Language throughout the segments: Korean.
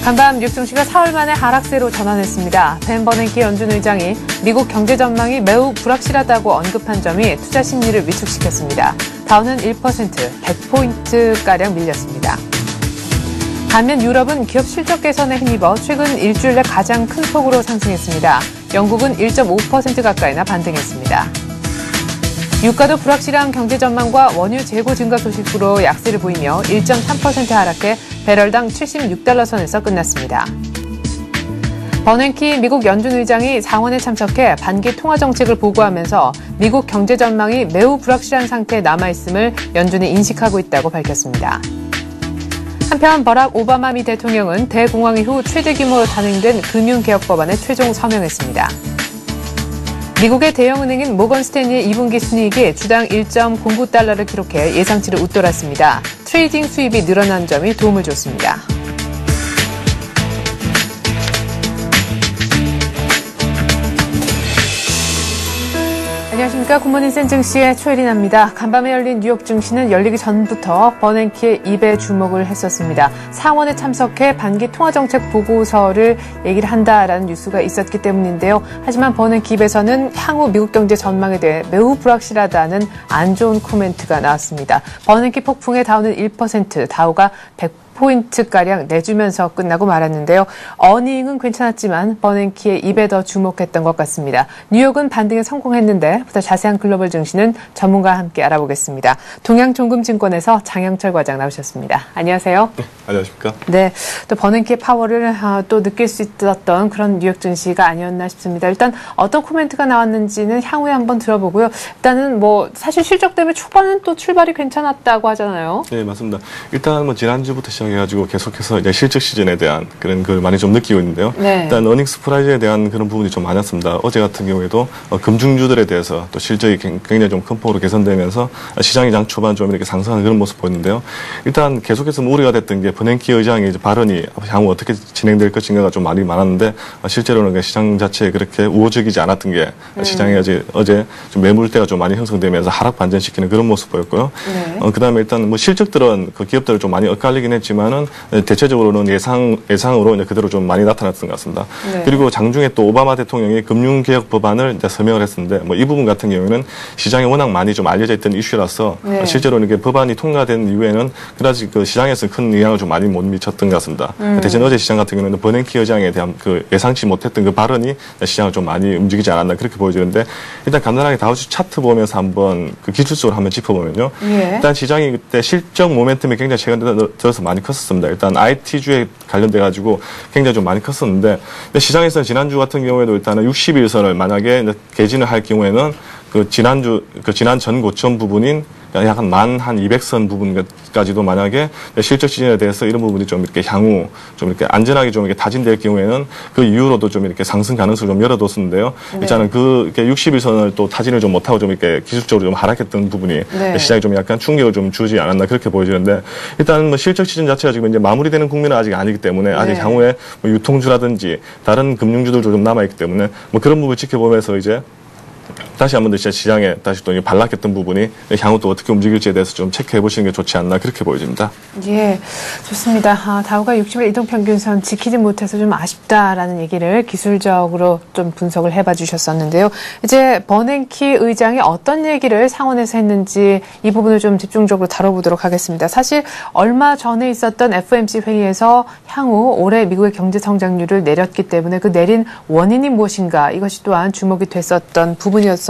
간밤 뉴욕 증시가 사흘 만에 하락세로 전환했습니다. 벤 버냉키 연준 의장이 미국 경제 전망이 매우 불확실하다고 언급한 점이 투자 심리를 위축시켰습니다. 다우는 1%, 100포인트가량 밀렸습니다. 반면 유럽은 기업 실적 개선에 힘입어 최근 일주일 내 가장 큰 폭으로 상승했습니다. 영국은 1.5% 가까이나 반등했습니다. 유가도 불확실한 경제 전망과 원유 재고 증가 소식으로 약세를 보이며 1.3% 하락해 배럴당 76달러 선에서 끝났습니다. 버냉키 미국 연준 의장이 상원에 참석해 반기 통화 정책을 보고하면서 미국 경제 전망이 매우 불확실한 상태에 남아있음을 연준이 인식하고 있다고 밝혔습니다. 한편 버락 오바마 미 대통령은 대공황 이후 최대 규모로 단행된 금융개혁 법안에 최종 서명했습니다. 미국의 대형은행인 모건 스탠리의 2분기 순이익이 주당 1.09달러를 기록해 예상치를 웃돌았습니다. 트레이딩 수입이 늘어난 점이 도움을 줬습니다. 안녕하십니까. 굿모닝 센 증시의 최혜린입니다. 간밤에 열린 뉴욕 증시는 열리기 전부터 버냉키의 입에 주목을 했었습니다. 상원에 참석해 반기 통화정책 보고서를 얘기를 한다라는 뉴스가 있었기 때문인데요. 하지만 버냉키 입에서는 향후 미국 경제 전망에 대해 매우 불확실하다는 안 좋은 코멘트가 나왔습니다. 버냉키 폭풍에 다우는 1%, 다우가 100포인트가량 내주면서 끝나고 말았는데요. 어닝은 괜찮았지만 버냉키의 입에 더 주목했던 것 같습니다. 뉴욕은 반등에 성공했는데 보다 자세한 글로벌 증시는 전문가와 함께 알아보겠습니다. 동양종금증권에서 장영철 과장 나오셨습니다. 안녕하세요. 네, 안녕하십니까. 네, 또 버냉키의 파워를 또 느낄 수 있었던 그런 뉴욕 증시가 아니었나 싶습니다. 일단 어떤 코멘트가 나왔는지는 향후에 한번 들어보고요. 일단은 뭐 사실 실적 때문에 초반은 또 출발이 괜찮았다고 하잖아요. 네, 맞습니다. 일단 뭐 지난주부터 해가지고 계속해서 이제 실적 시즌에 대한 그런 걸 많이 좀 느끼고 있는데요. 네. 일단 어닝 스프라이즈에 대한 그런 부분이 좀 많았습니다. 어제 같은 경우에도 금중주들에 대해서 또 실적이 굉장히 좀 큰 폭으로 개선되면서 시장이 장 초반 좀 이렇게 상승하는 그런 모습 보이는데요. 일단 계속해서 우려가 됐던 게 버냉키 의장의 이제 발언이 향후 어떻게 진행될 것인가가 좀 말이 많았는데 실제로는 시장 자체에 그렇게 우호적이지 않았던 게 시장에 어제 좀 매물대가 좀 많이 형성되면서 하락 반전시키는 그런 모습 보였고요. 네. 그다음에 일단 뭐 실적들은 그 기업들을 좀 많이 엇갈리긴 했지만 대체적으로는 예상으로 이제 그대로 좀 많이 나타났던 것 같습니다. 네. 그리고 장중에 또 오바마 대통령이 금융개혁 법안을 이제 서명을 했었는데 뭐 이 부분 같은 경우에는 시장에 워낙 많이 좀 알려져 있던 이슈라서 네. 실제로 이게 법안이 통과된 이후에는 그다지 그 시장에서 큰 영향을 좀 많이 못 미쳤던 것 같습니다. 대신 어제 시장 같은 경우는 버냉키 의장에 대한 그 예상치 못했던 그 발언이 시장을 좀 많이 움직이지 않았나 그렇게 보여지는데 일단 간단하게 다우지 차트 보면서 한번 그 기술적으로 한번 짚어보면요. 예. 일단 시장이 그때 실적 모멘텀이 굉장히 최근 들어서 많이 컸었습니다. 일단 IT주에 관련돼 가지고 굉장히 좀 많이 컸었는데 시장에서는 지난주 같은 경우에도 일단은 60일선을 만약에 개진을 할 경우에는 지난 전 고점 부분인 약 한 200선 부분까지도 만약에 실적 시즌에 대해서 이런 부분이 좀 이렇게 향후 좀 이렇게 안전하게 좀 이렇게 타진될 경우에는 그 이후로도 좀 이렇게 상승 가능성을 좀 열어뒀었는데요. 네. 일단은 그 60일선을 또 타진을 좀 못하고 좀 이렇게 기술적으로 좀 하락했던 부분이 네. 시장에 좀 약간 충격을 좀 주지 않았나 그렇게 보여지는데 일단 뭐 실적 시즌 자체가 지금 이제 마무리되는 국면은 아직 아니기 때문에 아직 네. 향후에 뭐 유통주라든지 다른 금융주들도 좀 남아있기 때문에 뭐 그런 부분을 지켜보면서 이제 다시 한번 더 시장에 다시 또 반락했던 부분이 향후 또 어떻게 움직일지에 대해서 좀 체크해 보시는 게 좋지 않나 그렇게 보여집니다. 예, 좋습니다. 다우가 60일 이동평균선 지키지 못해서 좀 아쉽다라는 얘기를 기술적으로 좀 분석을 해봐 주셨었는데요. 이제 버냉키 의장이 어떤 얘기를 상원에서 했는지 이 부분을 좀 집중적으로 다뤄보도록 하겠습니다. 사실 얼마 전에 있었던 FOMC 회의에서 향후 올해 미국의 경제 성장률을 내렸기 때문에 그 내린 원인이 무엇인가 이것이 또한 주목이 됐었던 부분이었었는데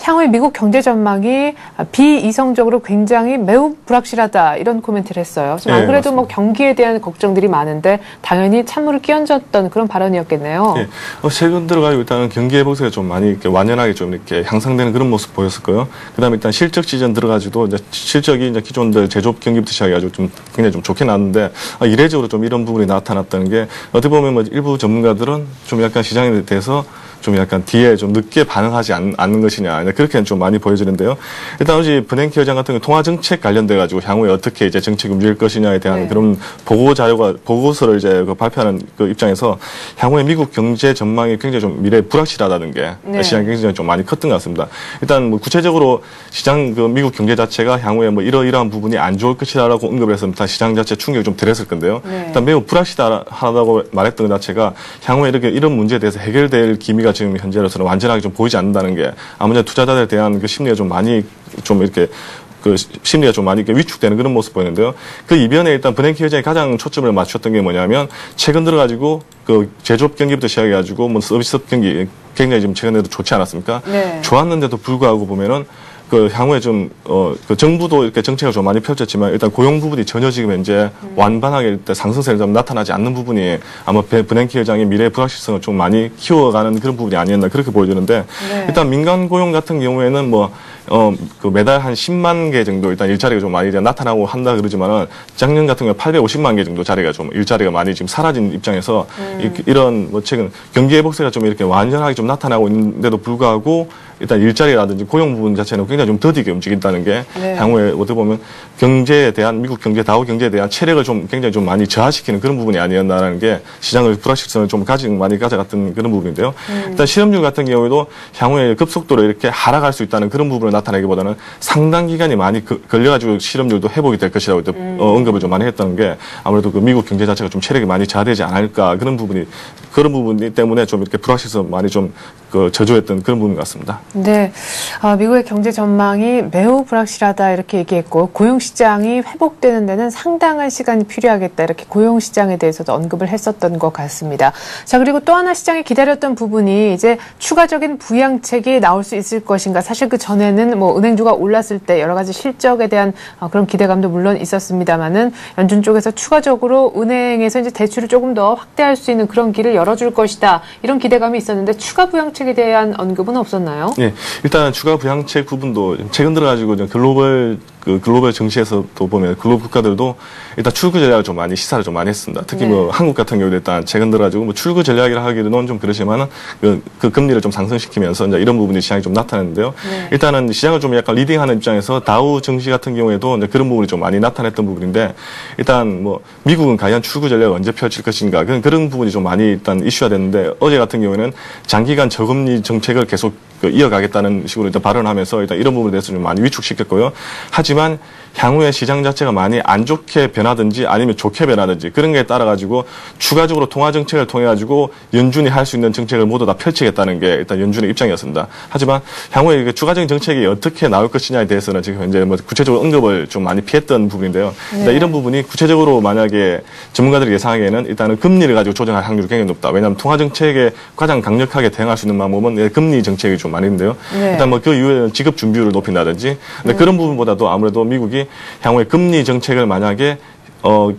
향후에 미국 경제 전망이 비이성적으로 굉장히 매우 불확실하다 이런 코멘트를 했어요. 좀 안 그래도 뭐 경기에 대한 걱정들이 많은데 당연히 찬물을 끼얹었던 그런 발언이었겠네요. 네. 최근 들어가지고 일단은 경기 회복세가 좀 많이 이렇게 완연하게 좀 이렇게 향상되는 그런 모습 보였었고요. 그다음에 일단 실적 시즌 들어가지고 이제 실적이 이제 기존들 제조업 경기부터 시작해가지고 좀 굉장히 좀 좋게 나왔는데 이례적으로 좀 이런 부분이 나타났다는 게 어떻게 보면 뭐 일부 전문가들은 좀 약간 시장에 대해서 좀 약간 뒤에 좀 늦게 반응하지 않는 것이냐 그렇게 좀 많이 보여지는데요. 일단 어제 버냉키 의장 같은 경우 통화 정책 관련돼 가지고 향후에 어떻게 이제 정책이 움직일 것이냐에 대한 그런 보고서를 이제 발표하는 그 입장에서 향후에 미국 경제 전망이 굉장히 좀 미래 불확실하다는 게 시장이 굉장히 좀 많이 컸던 것 같습니다. 일단 뭐 구체적으로 시장 그 미국 경제 자체가 향후에 뭐 이러이러한 부분이 안 좋을 것이라고 언급을 해서 일단 시장 자체 충격이 좀 덜했을 건데요. 일단 매우 불확실하다고 말했던 것 자체가 향후에 이런 문제에 대해서 해결될 기미가 지금 현재로서는 완전하게 좀 보이지 않는다는 게 아무래도 투자자들에 대한 그 심리가 좀 많이 좀 이렇게 그 심리가 좀 많이 위축되는 그런 모습 보이는데요. 그 이변에 일단 버냉키 회장이 가장 초점을 맞췄던 게 뭐냐면 최근 들어가지고 그 제조업 경기부터 시작해가지고 뭐 서비스업 경기 굉장히 지금 최근에도 좋지 않았습니까? 좋았는데도 불구하고 보면은 그 향후에 좀 그 정부도 이렇게 정책을 좀 많이 펼쳤지만 일단 고용 부분이 전혀 지금 현재 완반하게 일단 상승세를 좀 나타나지 않는 부분이 아마 버냉키 회장의 미래 불확실성을 좀 많이 키워가는 그런 부분이 아니었나 그렇게 보여지는데 일단 민간 고용 같은 경우에는 그 매달 한 10만 개 정도 일단 일자리가 좀 많이 이제 나타나고 한다 그러지만은 작년 같은 경우에 850만 개 정도 자리가 좀 일자리가 많이 지금 사라진 입장에서 이런 뭐 최근 경기 회복세가 좀 이렇게 완전하게 좀 나타나고 있는데도 불구하고 일단 일자리라든지 고용 부분 자체는 굉장히 좀 더디게 움직인다는 게 향후에 어떻게 보면 경제에 대한 미국 경제 다우 경제에 대한 체력을 좀 굉장히 좀 많이 저하시키는 그런 부분이 아니었나라는 게 시장의 불확실성을 좀 많이 가져갔던 그런 부분인데요. 일단 실업률 같은 경우에도 향후에 급속도로 이렇게 하락할 수 있다는 그런 부분을 나타내기보다는 상당 기간이 많이 걸려가지고 실업률도 회복이 될 것이라고 언급을 좀 많이 했다는 게 아무래도 그 미국 경제 자체가 좀 체력이 많이 저하되지 않을까 그런 부분이 때문에 좀 이렇게 불확실성 많이 좀 저조했던 그런 부분 같습니다. 네, 미국의 경제 전망이 매우 불확실하다 이렇게 얘기했고 고용 시장이 회복되는 데는 상당한 시간이 필요하겠다 이렇게 고용 시장에 대해서도 언급을 했었던 것 같습니다. 자, 그리고 또 하나 시장이 기다렸던 부분이 이제 추가적인 부양책이 나올 수 있을 것인가. 사실 그 전에는 뭐 은행주가 올랐을 때 여러 가지 실적에 대한 그런 기대감도 물론 있었습니다만은 연준 쪽에서 추가적으로 은행에서 이제 대출을 조금 더 확대할 수 있는 그런 길을 열어줄 것이다 이런 기대감이 있었는데 추가 부양책에 대한 언급은 없었나요? 네, 일단 추가 부양책 부분도 최근 들어가지고 글로벌 정치에서도 보면 글로벌 국가들도 일단 출구 전략을 좀 많이 시사를 좀 많이 했습니다. 특히 뭐 한국 같은 경우도 일단 최근 들어가지고 뭐 출구 전략이라 하기는 좀 그렇지만은 그 금리를 좀 상승시키면서 이제 이런 부분이 시장이 좀 나타났는데요. 일단은 시장을 좀 약간 리딩하는 입장에서 다우 증시 같은 경우에도 이제 그런 부분이 좀 많이 나타났던 부분인데 일단 뭐 미국은 과연 출구 전략을 언제 펼칠 것인가 그런 부분이 좀 많이 일단 이슈가 됐는데 어제 같은 경우에는 장기간 저금리 정책을 계속 이어가겠다는 식으로 일단 발언하면서 일단 이런 부분에 대해서 좀 많이 위축시켰고요. 하지만 향후에 시장 자체가 많이 안 좋게 변하든지 아니면 좋게 변하든지 그런 게 따라 가지고 추가적으로 통화 정책을 통해 가지고 연준이 할 수 있는 정책을 모두 다 펼치겠다는 게 일단 연준의 입장이었습니다. 하지만 향후에 추가적인 정책이 어떻게 나올 것이냐에 대해서는 지금 현재 뭐 구체적으로 언급을 좀 많이 피했던 부분인데요. 이런 부분이 구체적으로 만약에 전문가들이 예상하기에는 일단은 금리를 가지고 조정할 확률이 굉장히 높다. 왜냐하면 통화 정책에 가장 강력하게 대응할 수 있는 방법은 금리 정책이 좀 많이 있는데요. 일단 뭐 그 이후에는 지급 준비율을 높인다든지 그런 부분보다도 아무래도 미국이 향후에 금리 정책을 만약에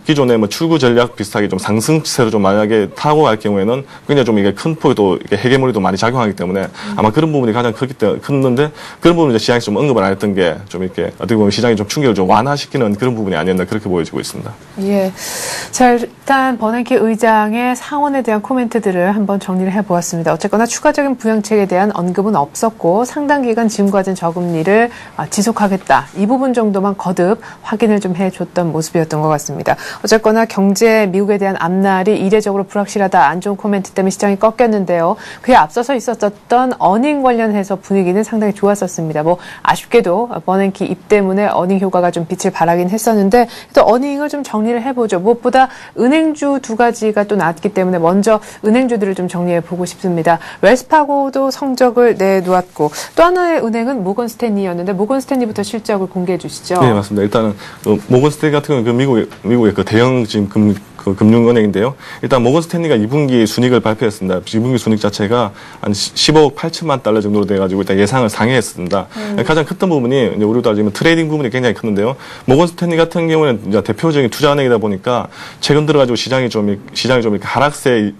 기존의 뭐 출구 전략 비슷하게 좀 상승세로 좀 만약에 타고 갈 경우에는 굉장히 좀 이게 큰 폭의 또 이게 헤게모니도 많이 작용하기 때문에 아마 그런 부분이 가장 컸는데 그런 부분을 이제 시장에서 좀 언급을 안 했던 게 좀 이렇게 어떻게 보면 시장이 좀 충격을 좀 완화시키는 그런 부분이 아니었나 그렇게 보여지고 있습니다. 예. 자, 일단 버냉키 의장의 상원에 대한 코멘트들을 한번 정리를 해보았습니다. 어쨌거나 추가적인 부양책에 대한 언급은 없었고 상당 기간 지금과 같은 저금리를 지속하겠다. 이 부분 정도만 거듭 확인을 좀 해줬던 모습이었던 것 같습니다. 어쨌거나 경제 미국에 대한 앞날이 이례적으로 불확실하다 안 좋은 코멘트 때문에 시장이 꺾였는데요. 그에 앞서서 있었던 어닝 관련해서 분위기는 상당히 좋았었습니다. 뭐 아쉽게도 버냉키 입 때문에 어닝 효과가 좀 빛을 발하긴 했었는데 또 어닝을 좀 정리를 해보죠. 무엇보다 은행주 두 가지가 또 나왔기 때문에 먼저 은행주들을 좀 정리해 보고 싶습니다. 웰스파고도 성적을 내놓았고 또 하나의 은행은 모건 스탠리였는데 모건 스탠리부터 실적을 공개해 주시죠. 네, 맞습니다. 일단은 모건 스탠리 같은 경우는 미국의 그 대형 지금 금융은행인데요. 일단 모건 스탠리가 2분기 순이익을 발표했습니다. 2분기 순이익 자체가 한 15억 8천만 달러 정도로 돼가지고 일단 예상을 상회했습니다. 가장 컸던 부분이 이제 우리가 따지면 트레이딩 부분이 굉장히 컸는데요. 모건 스탠리 같은 경우는 이제 대표적인 투자은행이다 보니까 최근 들어가지고 시장이 좀 이렇게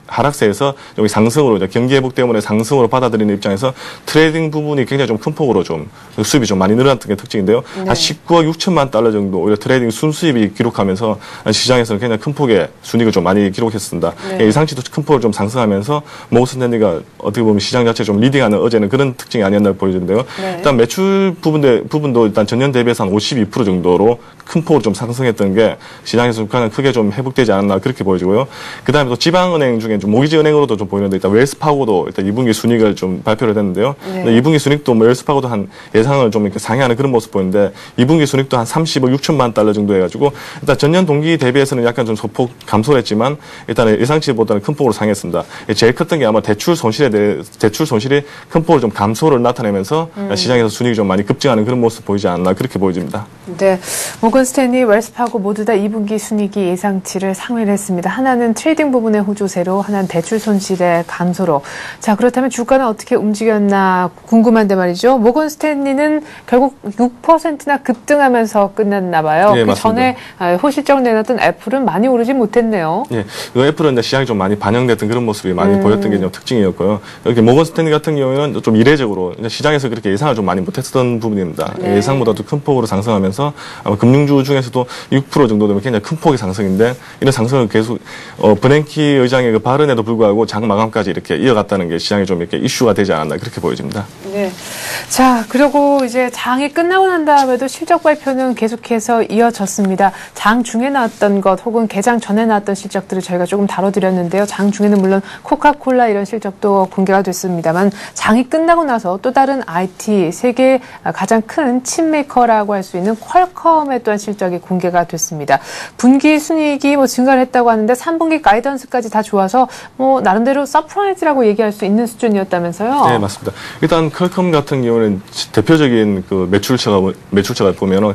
하락세에서 여기 상승으로 이제 경기 회복 때문에 상승으로 받아들이는 입장에서 트레이딩 부분이 굉장히 좀 큰 폭으로 좀 수입이 좀 많이 늘어났던 게 특징인데요. 한 19억 6천만 달러 정도 오히려 트레이딩 순수입이 기록하면서 시장에서는 굉장히 큰 폭의 순익을 좀 많이 기록했습니다. 네. 예상치도 큰 폭으로 좀 상승하면서 모건 스탠리가 어떻게 보면 시장 자체 좀 리딩하는 어제는 그런 특징이 아니었나 보여지는데요. 네. 일단 매출 부분도 일단 전년 대비해서 한 52% 정도로 큰 폭으로 좀 상승했던 게 시장에서 가장 크게 좀 회복되지 않았나 그렇게 보여지고요. 그다음에 또 지방은행 중에 좀 모기지 은행으로도 좀 보이는데 일단 웰스파고도 일단 2분기 순익을 좀 발표를 했는데요. 네. 2분기 순익도 뭐 웰스파고도 한 예상을 좀 이렇게 상회하는 그런 모습 보이는데 2분기 순익도 한 30억 6천만 달러 정도 해가지고 일단 전년 동기 대비해서는 약간 좀 소폭 감소를 했지만 일단 예상치보다는 큰 폭으로 상했습니다. 제일 컸던 게 아마 대출 손실이 큰 폭으로 좀 감소를 나타내면서 시장에서 순익이 좀 많이 급증하는 그런 모습 보이지 않나 그렇게 보여집니다. 네, 모건 스탠리, 웰스파고 모두 다 2분기 순이익이 예상치를 상회를 했습니다. 하나는 트레이딩 부분의 호조세로, 하나는 대출 손실의 감소로. 자, 그렇다면 주가는 어떻게 움직였나 궁금한데 말이죠. 모건 스탠리는 결국 6%나 급등하면서 끝났나 봐요. 네, 그 전에 호실적 내놨던 애플은 많이 오르지 못했네요. 예, 이 애플은 시장이 좀 많이 반영됐던 그런 모습이 많이 보였던 게 좀 특징이었고요. 이렇게 모건 스탠리 같은 경우에는 좀 이례적으로 시장에서 그렇게 예상을 좀 많이 못했던 부분입니다. 네. 예상보다도 큰 폭으로 상승하면서 아마 금융주 중에서도 6% 정도 되면 굉장히 큰 폭의 상승인데 이런 상승을 계속 버냉키 의장의 그 발언에도 불구하고 장 마감까지 이렇게 이어갔다는 게 시장에 좀 이렇게 이슈가 되지 않았나 그렇게 보여집니다. 네. 자, 그리고 이제 장이 끝나고 난 다음에도 실적 발표는 계속해서 이어졌습니다. 장 중에 나왔던 것 혹은 개장 전에 나왔던 실적들을 저희가 조금 다뤄드렸는데요. 장 중에는 물론 코카콜라 이런 실적도 공개가 됐습니다만 장이 끝나고 나서 또 다른 IT 세계 가장 큰 칩메이커라고 할 수 있는 퀄컴의 또한 실적이 공개가 됐습니다. 분기 순이익이 뭐 증가를 했다고 하는데 3분기 가이던스까지 다 좋아서 뭐 나름대로 서프라이즈라고 얘기할 수 있는 수준이었다면서요? 네, 맞습니다. 일단 퀄컴 같은 경우는 대표적인 그 매출처가 보면은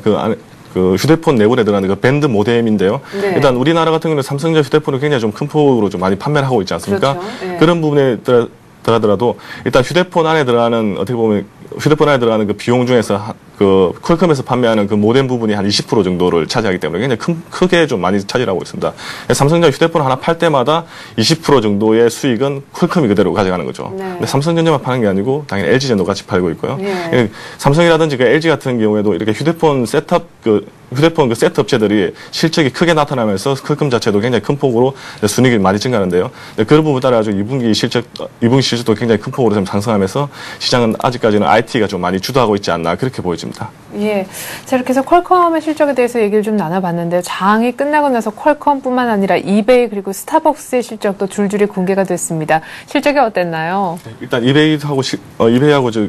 그 휴대폰 내부에 들어가는 그 밴드 모뎀인데요. 네. 일단 우리나라 같은 경우는 삼성전자 휴대폰을 굉장히 좀 큰 폭으로 좀 많이 판매를 하고 있지 않습니까? 그렇죠. 네. 그런 부분에 들어가더라도 일단 휴대폰 안에 들어가는 어떻게 보면 휴대폰 안에 들어가는 그 비용 중에서 그 퀄컴에서 판매하는 그 모뎀 부분이 한 20% 정도를 차지하기 때문에 굉장히 크게 좀 많이 차지하고 있습니다. 삼성전자 휴대폰 하나 팔 때마다 20% 정도의 수익은 퀄컴이 그대로 가져가는 거죠. 네. 근데 삼성전자만 파는 게 아니고 당연히 LG전도 같이 팔고 있고요. 네. 삼성이라든지 그 LG 같은 경우에도 이렇게 휴대폰 그 세트 업체들이 실적이 크게 나타나면서 퀄컴 자체도 굉장히 큰 폭으로 순이익이 많이 증가하는데요. 그런 부분 따라 가지고 2분기 실적도 굉장히 큰 폭으로 좀 상승하면서 시장은 아직까지는 IT가 좀 많이 주도하고 있지 않나 그렇게 보여집니다. 예. 자, 이렇게 해서 퀄컴의 실적에 대해서 얘기를 좀 나눠봤는데요. 장이 끝나고 나서 퀄컴뿐만 아니라 이베이 그리고 스타벅스의 실적도 줄줄이 공개가 됐습니다. 실적이 어땠나요? 일단 이베이하고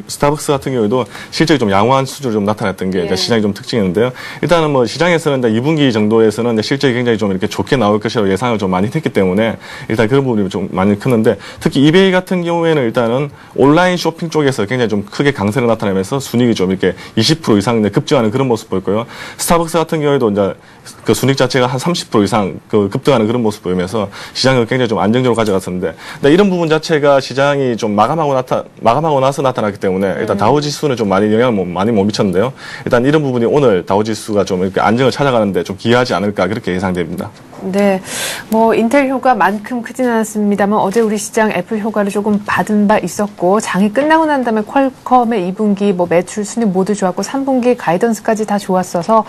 스타벅스 같은 경우에도 실적이 좀 양호한 수준을 좀 나타냈던 게 예. 시장이 좀 특징이었는데요. 일단은 뭐 시장에서는 2분기 정도에서는 실적이 굉장히 좀 이렇게 좋게 나올 것이라고 예상을 좀 많이 했기 때문에 일단 그런 부분이 좀 많이 컸는데 특히 이베이 같은 경우에는 일단은 온라인 쇼핑 쪽에서 굉장히 좀 크게 강세를 나타내면서 순이익이 좀 이렇게 20% 이상 급증하는 그런 모습 보였고요. 스타벅스 같은 경우에도 이제 그 순이익 자체가 한 30% 이상 그 급등하는 그런 모습 보이면서 시장을 굉장히 좀 안정적으로 가져갔었는데 이런 부분 자체가 시장이 좀 마감하고 나서 나타났기 때문에 일단 다우 지수는 좀 많이 영향을 많이 못 미쳤는데요. 일단 이런 부분이 오늘 다우 지수가 좀 이렇게 안정을 찾아가는데 좀 기여하지 않을까 그렇게 예상됩니다. 네, 뭐 인텔 효과만큼 크진 않았습니다만 어제 우리 시장 애플 효과를 조금 받은 바 있었고 장이 끝나고 난 다음에 퀄컴의 2분기 뭐 매출 순위 모두 좋았고 3분기 가이던스까지 다 좋았어서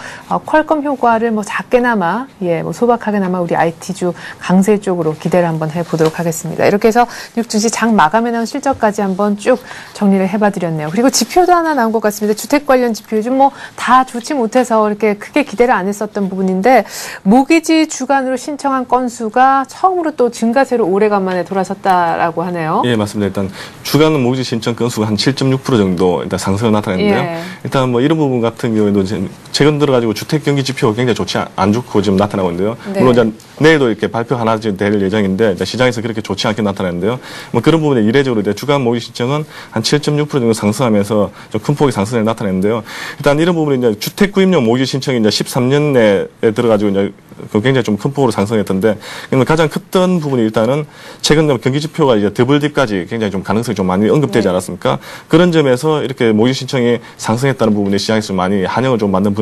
퀄컴 효과를 뭐 작게나마 뭐 소박하게나마 우리 IT주 강세 쪽으로 기대를 한번 해보도록 하겠습니다. 이렇게 해서 뉴욕증시 장 마감에 나온 실적까지 한번 쭉 정리를 해봐드렸네요. 그리고 지표도 하나 나온 것 같습니다. 주택 관련 지표 요즘 뭐 다 좋지 못해서 이렇게 크게 기대를 안 했었던 부분인데 모기지 주간으로 신청한 건수가 처음으로 또 증가세로 오래간만에 돌아섰다라고 하네요. 예, 맞습니다. 일단 주간 모기지 신청 건수가 한 7.6% 정도 일단 상승을 나타냈는데요. 예. 일단 뭐 이런 부분 같은 경우에도 최근 들어가지고 주택 경기 지표가 굉장히 좋지 안 좋고 지금 나타나고 있는데요. 네. 물론 이제 내일도 이렇게 발표 하나 될 예정인데 이제 시장에서 그렇게 좋지 않게 나타나는데요. 뭐 그런 부분에 이례적으로 이제 주간 모기지 신청은 한 7.6% 정도 상승하면서 좀 큰 폭의 상승을 나타냈는데요. 일단 이런 부분이 이제 주택 구입용 모기지 신청이 이제 13년 내에 들어가지고 이제 굉장히 좀 큰 폭으로 상승했던데 가장 컸던 부분이 일단은 최근 경기 지표가 이제 더블딥까지 굉장히 좀 가능성이 좀 많이 언급되지 않았습니까? 그런 점에서 이렇게 모기지 신청이 상승했다는 부분이 시장에서 많이 한영을 좀 만든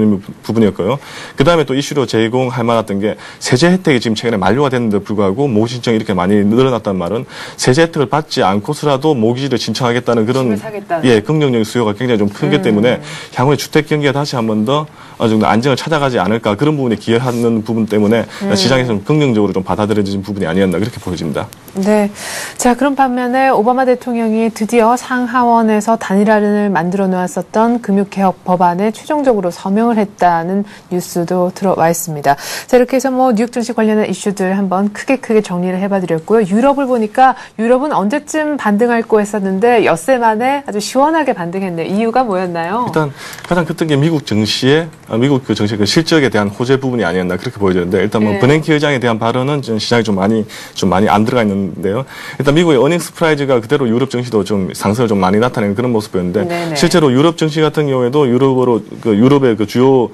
부분이었고요. 그 다음에 또 이슈로 제공할 만했던 게 세제 혜택이 지금 지금 최근에 만료가 됐는데 불구하고 모기 신청이 이렇게 많이 늘어났다는 말은 세제 혜택을 받지 않고서라도 모기지를 신청하겠다는 그런 긍정적인 수요가 굉장히 좀 크기 때문에 향후에 주택 경기가 다시 한 번 더 어느 정도 안정을 찾아가지 않을까 그런 부분에 기여하는 부분 때문에 시장에서는 긍정적으로 좀 받아들여진 부분이 아니었나 그렇게 보여집니다. 네. 자, 그런 반면에 오바마 대통령이 드디어 상하원에서 단일화를 만들어 놓았었던 금융개혁 법안에 최종적으로 서명을 했다는 뉴스도 들어와 있습니다. 자, 이렇게 해서 뉴욕 증시 관련한 이슈들 한번 크게 정리를 해봐드렸고요. 유럽을 보니까 유럽은 언제쯤 반등할까 했었는데 엿새 만에 아주 시원하게 반등했네요. 이유가 뭐였나요? 일단 가장 컸던 게 미국 정시의 그 실적에 대한 호재 부분이 아니었나 그렇게 보여지는데 일단 버냉키 의장에 대한 발언은 시장에 좀 많이 안 들어가 있는데요. 일단 미국의 어닝스 프라이즈가 그대로 유럽 증시도 좀 상승을 좀 많이 나타내는 그런 모습이었는데 실제로 유럽 증시 같은 경우에도 유럽의 그 주요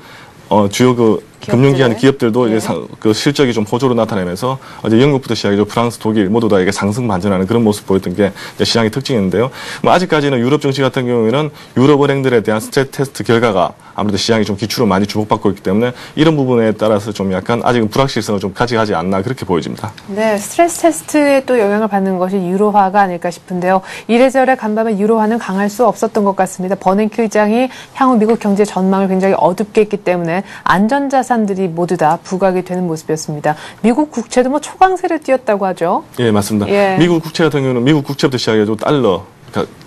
금융기관 기업들도 이제 그 실적이 좀 호조로 나타나면서 어제 영국부터 시작해서 프랑스, 독일 모두 다 이게 상승 반전하는 그런 모습 보였던 게 시장의 특징인데요. 아직까지는 유럽 증시 같은 경우에는 유럽 은행들에 대한 스트레스 테스트 결과가 아무래도 시장이 좀 기출을 많이 주목받고 있기 때문에 이런 부분에 따라서 좀 약간 아직은 불확실성을 좀 가져가지 않나 그렇게 보여집니다. 네, 스트레스 테스트에 또 영향을 받는 것이 유로화가 아닐까 싶은데요. 이래저래 간밤에 유로화는 강할 수 없었던 것 같습니다. 버냉키 의장이 향후 미국 경제 전망을 굉장히 어둡게 했기 때문에 안전자산들이 모두 다 부각이 되는 모습이었습니다. 미국 국채도 초강세를 띄었다고 하죠. 예, 맞습니다. 미국 국채 같은 경우는 미국 국채부터 시작해서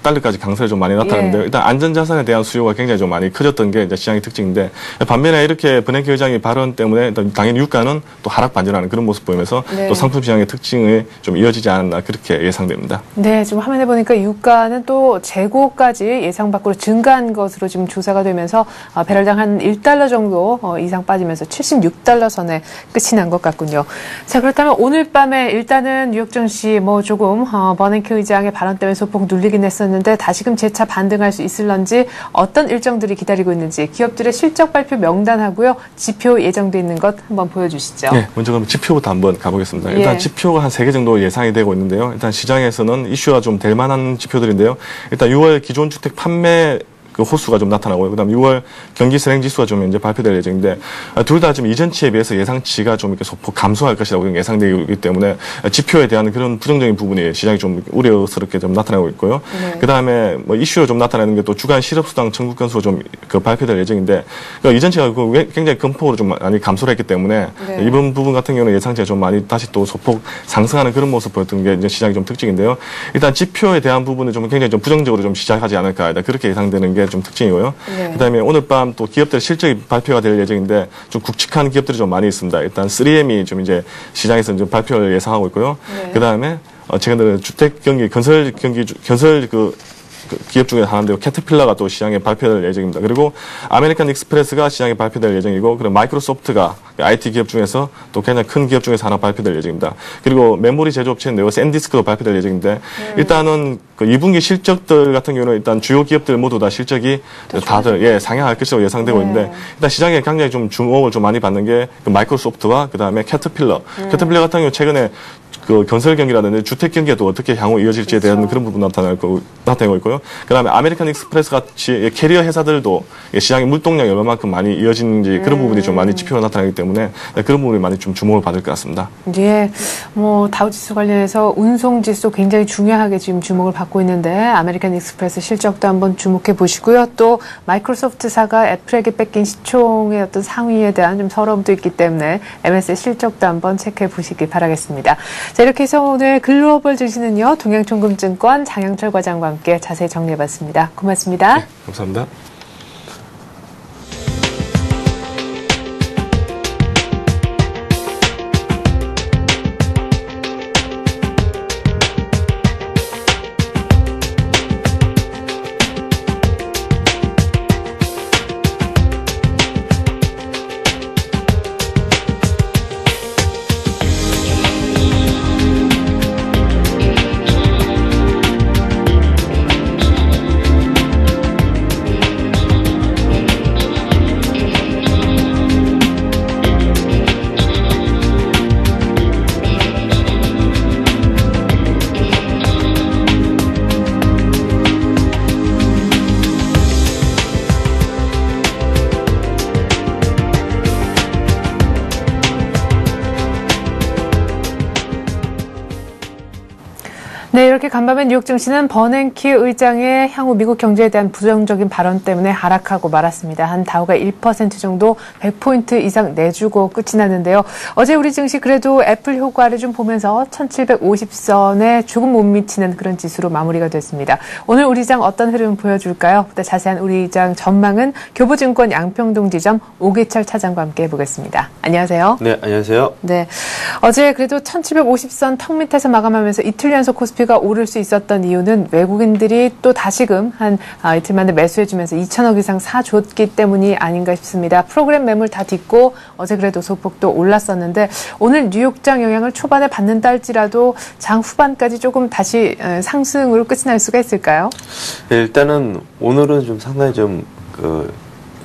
달러까지 강세를 좀 많이 나타났는데요. 일단 안전자산에 대한 수요가 굉장히 좀 많이 커졌던 게 이제 시장의 특징인데 반면에 이렇게 버냉키 의장의 발언 때문에 당연히 유가는 또 하락 반전하는 그런 모습 보이면서 또 상품 시장의 특징이 좀 이어지지 않았나 그렇게 예상됩니다. 네, 지금 화면에 보니까 유가는 또 재고까지 예상 밖으로 증가한 것으로 지금 조사가 되면서 배럴당 한 $1 정도 이상 빠지면서 $76 선에 끝이 난 것 같군요. 자, 그렇다면 오늘 밤에 일단은 뉴욕 증시 조금 버냉키 의장의 발언 때문에 소폭 눌리긴 했었는데 다시금 재차 반등할 수 있을런지 어떤 일정들이 기다리고 있는지 기업들의 실적 발표 명단하고요. 지표 예정돼 있는 것 한번 보여주시죠. 네, 먼저 그럼 지표부터 한번 가보겠습니다. 일단 지표가 한 3개 정도 예상이 되고 있는데요. 일단 시장에서는 이슈가 좀 될 만한 지표들인데요. 일단 6월 기존 주택 판매 그 호수가 좀 나타나고요. 그다음 6월 경기 실행 지수가 좀 이제 발표될 예정인데 둘 다 지금 이전치에 비해서 예상치가 좀 이렇게 소폭 감소할 것이라고 예상되기 때문에 지표에 대한 그런 부정적인 부분이 시장이 좀 우려스럽게 좀 나타나고 있고요. 그다음에 이슈로 좀 나타나는 게 또 주간 실업수당 청구 건수로 좀 발표될 예정인데 이전치가 굉장히 큰 폭으로 좀 많이 감소를 했기 때문에 이번 부분 같은 경우는 예상치가 좀 많이 다시 또 소폭 상승하는 그런 모습 보였던 게 이제 시장이 좀 특징인데요. 일단 지표에 대한 부분은 좀 굉장히 좀 부정적으로 좀 시작하지 않을까 그렇게 예상되는 게 좀 특징이고요. 그다음에 오늘 밤 또 기업들 실적이 발표가 될 예정인데 좀 굵직한 기업들이 좀 많이 있습니다. 일단 3M이 좀 이제 시장에서 좀 발표를 예상하고 있고요. 그다음에 최근에 주택 경기, 건설 기업 중에 하나인데요. 캐터필러가 또 시장에 발표될 예정입니다. 그리고 아메리칸 익스프레스가 시장에 발표될 예정이고, 그리고 마이크로소프트가 IT 기업 중에서 또 굉장히 큰 기업 중에서 하나 발표될 예정입니다. 그리고 메모리 제조업체인데요. 샌디스크도 발표될 예정인데, 일단은 그 2분기 실적들 같은 경우는 일단 주요 기업들 모두 다 실적이 다들 상향할 것이라고 예상되고 있는데, 일단 시장에 굉장히 좀 주목을 좀 많이 받는 게 그 마이크로소프트와 그 다음에 캐터필러. 캐터필러 같은 경우 최근에 그 건설 경기라든지 주택 경기가 또 어떻게 향후 이어질지에 대한 그런 부분 나타내고 있고요. 그 다음에 아메리칸 익스프레스 같이 캐리어 회사들도 시장의 물동량이 얼마만큼 많이 이어지는지 그런 부분이 좀 많이 지표가 나타나기 때문에 그런 부분이 많이 좀 주목을 받을 것 같습니다. 예, 다우지수 관련해서 운송지수 굉장히 중요하게 지금 주목을 받고 있는데 아메리칸 익스프레스 실적도 한번 주목해 보시고요. 또 마이크로소프트사가 애플에게 뺏긴 시총의 어떤 상위에 대한 좀 서러움도 있기 때문에 MS의 실적도 한번 체크해 보시기 바라겠습니다. 자, 이렇게 해서 오늘 글로벌 증시는요, 동양총금증권 장영철 과장과 함께 자세히 정리해봤습니다. 고맙습니다. 네, 감사합니다. 네, 이렇게 간밤에 뉴욕 증시는 버냉키 의장의 향후 미국 경제에 대한 부정적인 발언 때문에 하락하고 말았습니다. 한 다우가 1% 정도 100포인트 이상 내주고 끝이 났는데요. 어제 우리 증시 그래도 애플 효과를 좀 보면서 1750선에 조금 못 미치는 그런 지수로 마무리가 됐습니다. 오늘 우리 장 어떤 흐름 보여줄까요? 보다 자세한 우리 장 전망은 교보증권 양평동 지점 오기철 차장과 함께 해보겠습니다. 안녕하세요. 네, 안녕하세요. 네, 어제 그래도 1750선 턱 밑에서 마감하면서 이틀 연속 코스피가 오를 수 있었던 이유는 외국인들이 또 다시금 한 이틀 만에 매수해주면서 2천억 이상 사줬기 때문이 아닌가 싶습니다. 프로그램 매물 다 딛고 어제 그래도 소폭도 올랐었는데 오늘 뉴욕장 영향을 초반에 받는다 할지라도 장 후반까지 조금 다시 상승으로 끝이 날 수가 있을까요? 네, 일단은 오늘은 좀 상당히 좀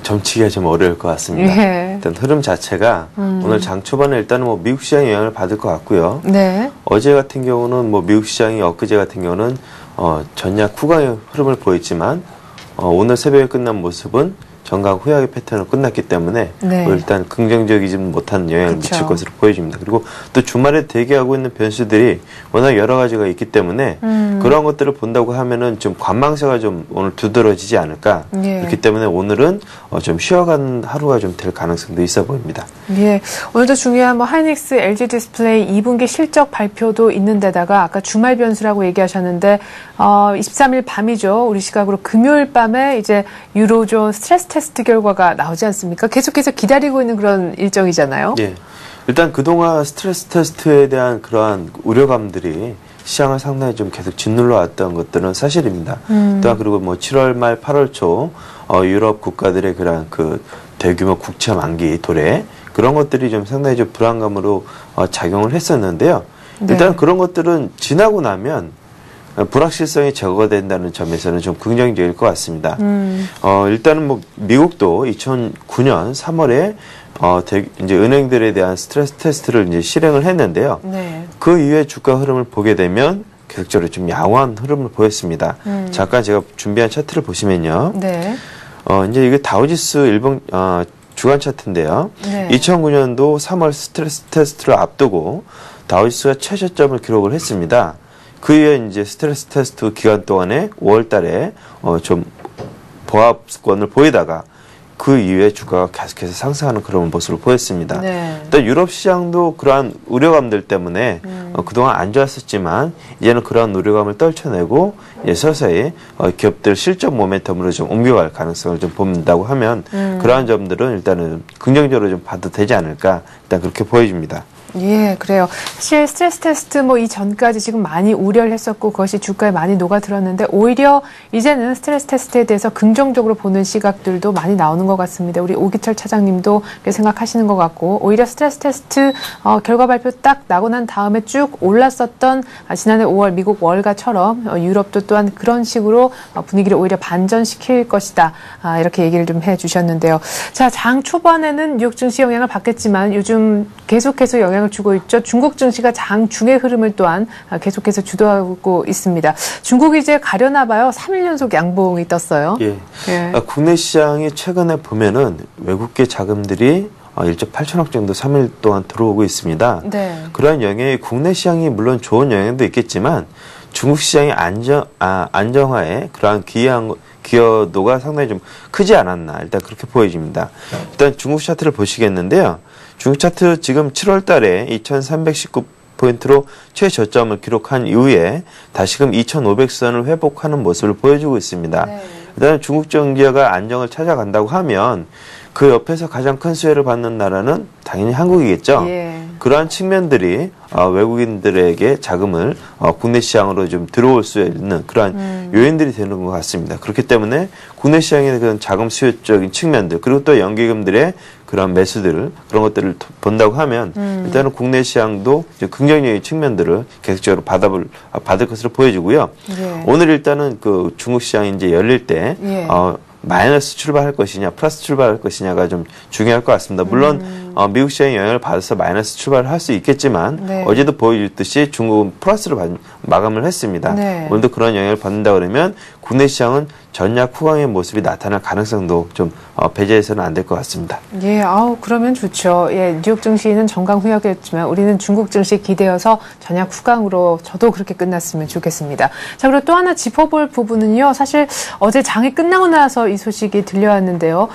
점치기가 좀 어려울 것 같습니다. 예. 일단 흐름 자체가 오늘 장 초반에 일단은 뭐 미국 시장이 영향을 받을 것 같고요. 네. 어제 같은 경우는 뭐 미국 시장이 엊그제 같은 경우는 전약 후강의 흐름을 보였지만 오늘 새벽에 끝난 모습은 전강 후약의 패턴으로 끝났기 때문에 네. 일단 긍정적이지 못한 영향을 미칠 것으로 보여집니다. 그리고 또 주말에 대기하고 있는 변수들이 워낙 여러 가지가 있기 때문에 그런 것들을 본다고 하면은 좀 관망세가 좀 오늘 두드러지지 않을까. 예. 그렇기 때문에 오늘은 좀 쉬어가는 하루가 좀 될 가능성도 있어 보입니다. 예, 오늘도 중요한 뭐 하이닉스, LG 디스플레이 2분기 실적 발표도 있는 데다가 아까 주말 변수라고 얘기하셨는데 23일 밤이죠. 우리 시각으로 금요일 밤에 이제 유로존 스트레스 테스트 결과가 나오지 않습니까? 계속해서 기다리고 있는 그런 일정이잖아요. 예. 일단 그동안 스트레스 테스트에 대한 그러한 우려감들이 시장을 상당히 좀 계속 짓눌러 왔던 것들은 사실입니다. 또한 그리고 뭐 7월 말 8월 초 유럽 국가들의 그런 그 대규모 국채 만기 도래 그런 것들이 좀 상당히 좀 불안감으로 작용을 했었는데요. 네. 일단 그런 것들은 지나고 나면 불확실성이 제거된다는 점에서는 좀 긍정적일 것 같습니다. 일단은 뭐 미국도 2009년 3월에 이제 은행들에 대한 스트레스 테스트를 이제 실행을 했는데요. 네. 그 이후에 주가 흐름을 보게 되면 계속적으로 좀 양호한 흐름을 보였습니다. 잠깐 제가 준비한 차트를 보시면요. 네. 이제 이게 다우지수 일본 주간 차트인데요. 네. 2009년도 3월 스트레스 테스트를 앞두고 다우지수가 최저점을 기록을 했습니다. 그 이후에 이제 스트레스 테스트 기간 동안에 5월 달에 좀 보합권을 보이다가 그 이후에 주가가 계속해서 상승하는 그런 모습을 보였습니다. 네. 일단 유럽 시장도 그러한 우려감들 때문에 그동안 안 좋았었지만 이제는 그러한 우려감을 떨쳐내고 이제 서서히 기업들 실적 모멘텀으로 좀 옮겨갈 가능성을 좀 본다고 하면 그러한 점들은 일단은 긍정적으로 좀 봐도 되지 않을까 일단 그렇게 보여집니다. 예, 그래요. 사실 스트레스 테스트 뭐 이전까지 지금 많이 우려를 했었고 그것이 주가에 많이 녹아들었는데 오히려 이제는 스트레스 테스트에 대해서 긍정적으로 보는 시각들도 많이 나오는 것 같습니다. 우리 오기철 차장님도 그렇게 생각하시는 것 같고 오히려 스트레스 테스트 결과 발표 딱 나고 난 다음에 쭉 올랐었던 지난해 5월 미국 월가처럼 유럽도 또한 그런 식으로 분위기를 오히려 반전시킬 것이다. 이렇게 얘기를 좀 해주셨는데요. 자, 장 초반에는 뉴욕 증시 영향을 받겠지만 요즘 계속해서 영향을 주고 있죠. 중국 증시가 장 중의 흐름을 또한 계속해서 주도하고 있습니다. 중국이 이제 가려나 봐요. 3일 연속 양봉이 떴어요. 예. 예. 국내 시장이 최근에 보면은 외국계 자금들이 1조 8천억 정도 3일 동안 들어오고 있습니다. 네. 그러한 영향이 국내 시장이 물론 좋은 영향도 있겠지만 중국 시장의 안정화에 그러한 기여도가 상당히 좀 크지 않았나 일단 그렇게 보여집니다. 일단 중국 차트를 보시겠는데요. 중국 차트 지금 7월 달에 2319포인트로 최저점을 기록한 이후에 다시금 2500선을 회복하는 모습을 보여주고 있습니다. 네. 일단 중국 경제가 안정을 찾아간다고 하면 그 옆에서 가장 큰 수혜를 받는 나라는 당연히 한국이겠죠. 예. 그러한 측면들이 외국인들에게 자금을 국내 시장으로 좀 들어올 수 있는 그러한 요인들이 되는 것 같습니다. 그렇기 때문에 국내 시장의 그런 자금 수요적인 측면들 그리고 또 연기금들의 그런 매수들 그런 것들을 본다고 하면 일단은 국내 시장도 이제 긍정적인 측면들을 계속적으로 받을 것으로 보여지고요. 예. 오늘 일단은 그 중국 시장이 이제 열릴 때 예. 마이너스 출발할 것이냐 플러스 출발할 것이냐가 좀 중요할 것 같습니다. 물론 미국 시장의 영향을 받아서 마이너스 출발을 할 수 있겠지만 네. 어제도 보여줬듯이 중국은 플러스로 마감을 했습니다. 네. 오늘도 그런 영향을 받는다 그러면 국내 시장은 전략 후강의 모습이 나타날 가능성도 좀 배제해서는 안 될 것 같습니다. 예, 그러면 좋죠. 예, 뉴욕 증시는 정강 후약이었지만 우리는 중국 증시 기대어서 전략 후강으로 저도 그렇게 끝났으면 좋겠습니다. 자, 그리고 또 하나 짚어볼 부분은요. 사실 어제 장이 끝나고 나서 이 소식이 들려왔는데요.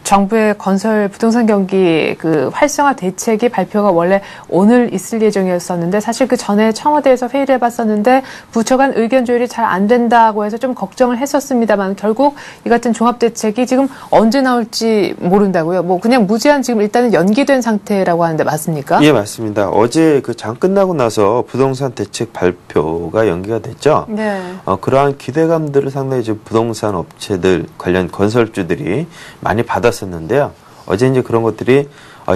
정부의 건설 부동산 경기 그 활성화 대책이 발표가 원래 오늘 있을 예정이었었는데 사실 그 전에 청와대에서 회의를 해봤었는데 부처 간 의견 조율이 잘 안 된다고 해서 좀 걱정을 했었습니다만 결국 이 같은 종합대책이 지금 언제 나올지 모른다고요. 뭐 그냥 무제한 지금 일단은 연기된 상태라고 하는데 맞습니까? 예, 맞습니다. 어제 그 장 끝나고 나서 부동산 대책 발표가 연기가 됐죠. 네. 그러한 기대감들을 상당히 지금 부동산 업체들 관련 건설주들이 많이 받았었는데요. 어제 이제 그런 것들이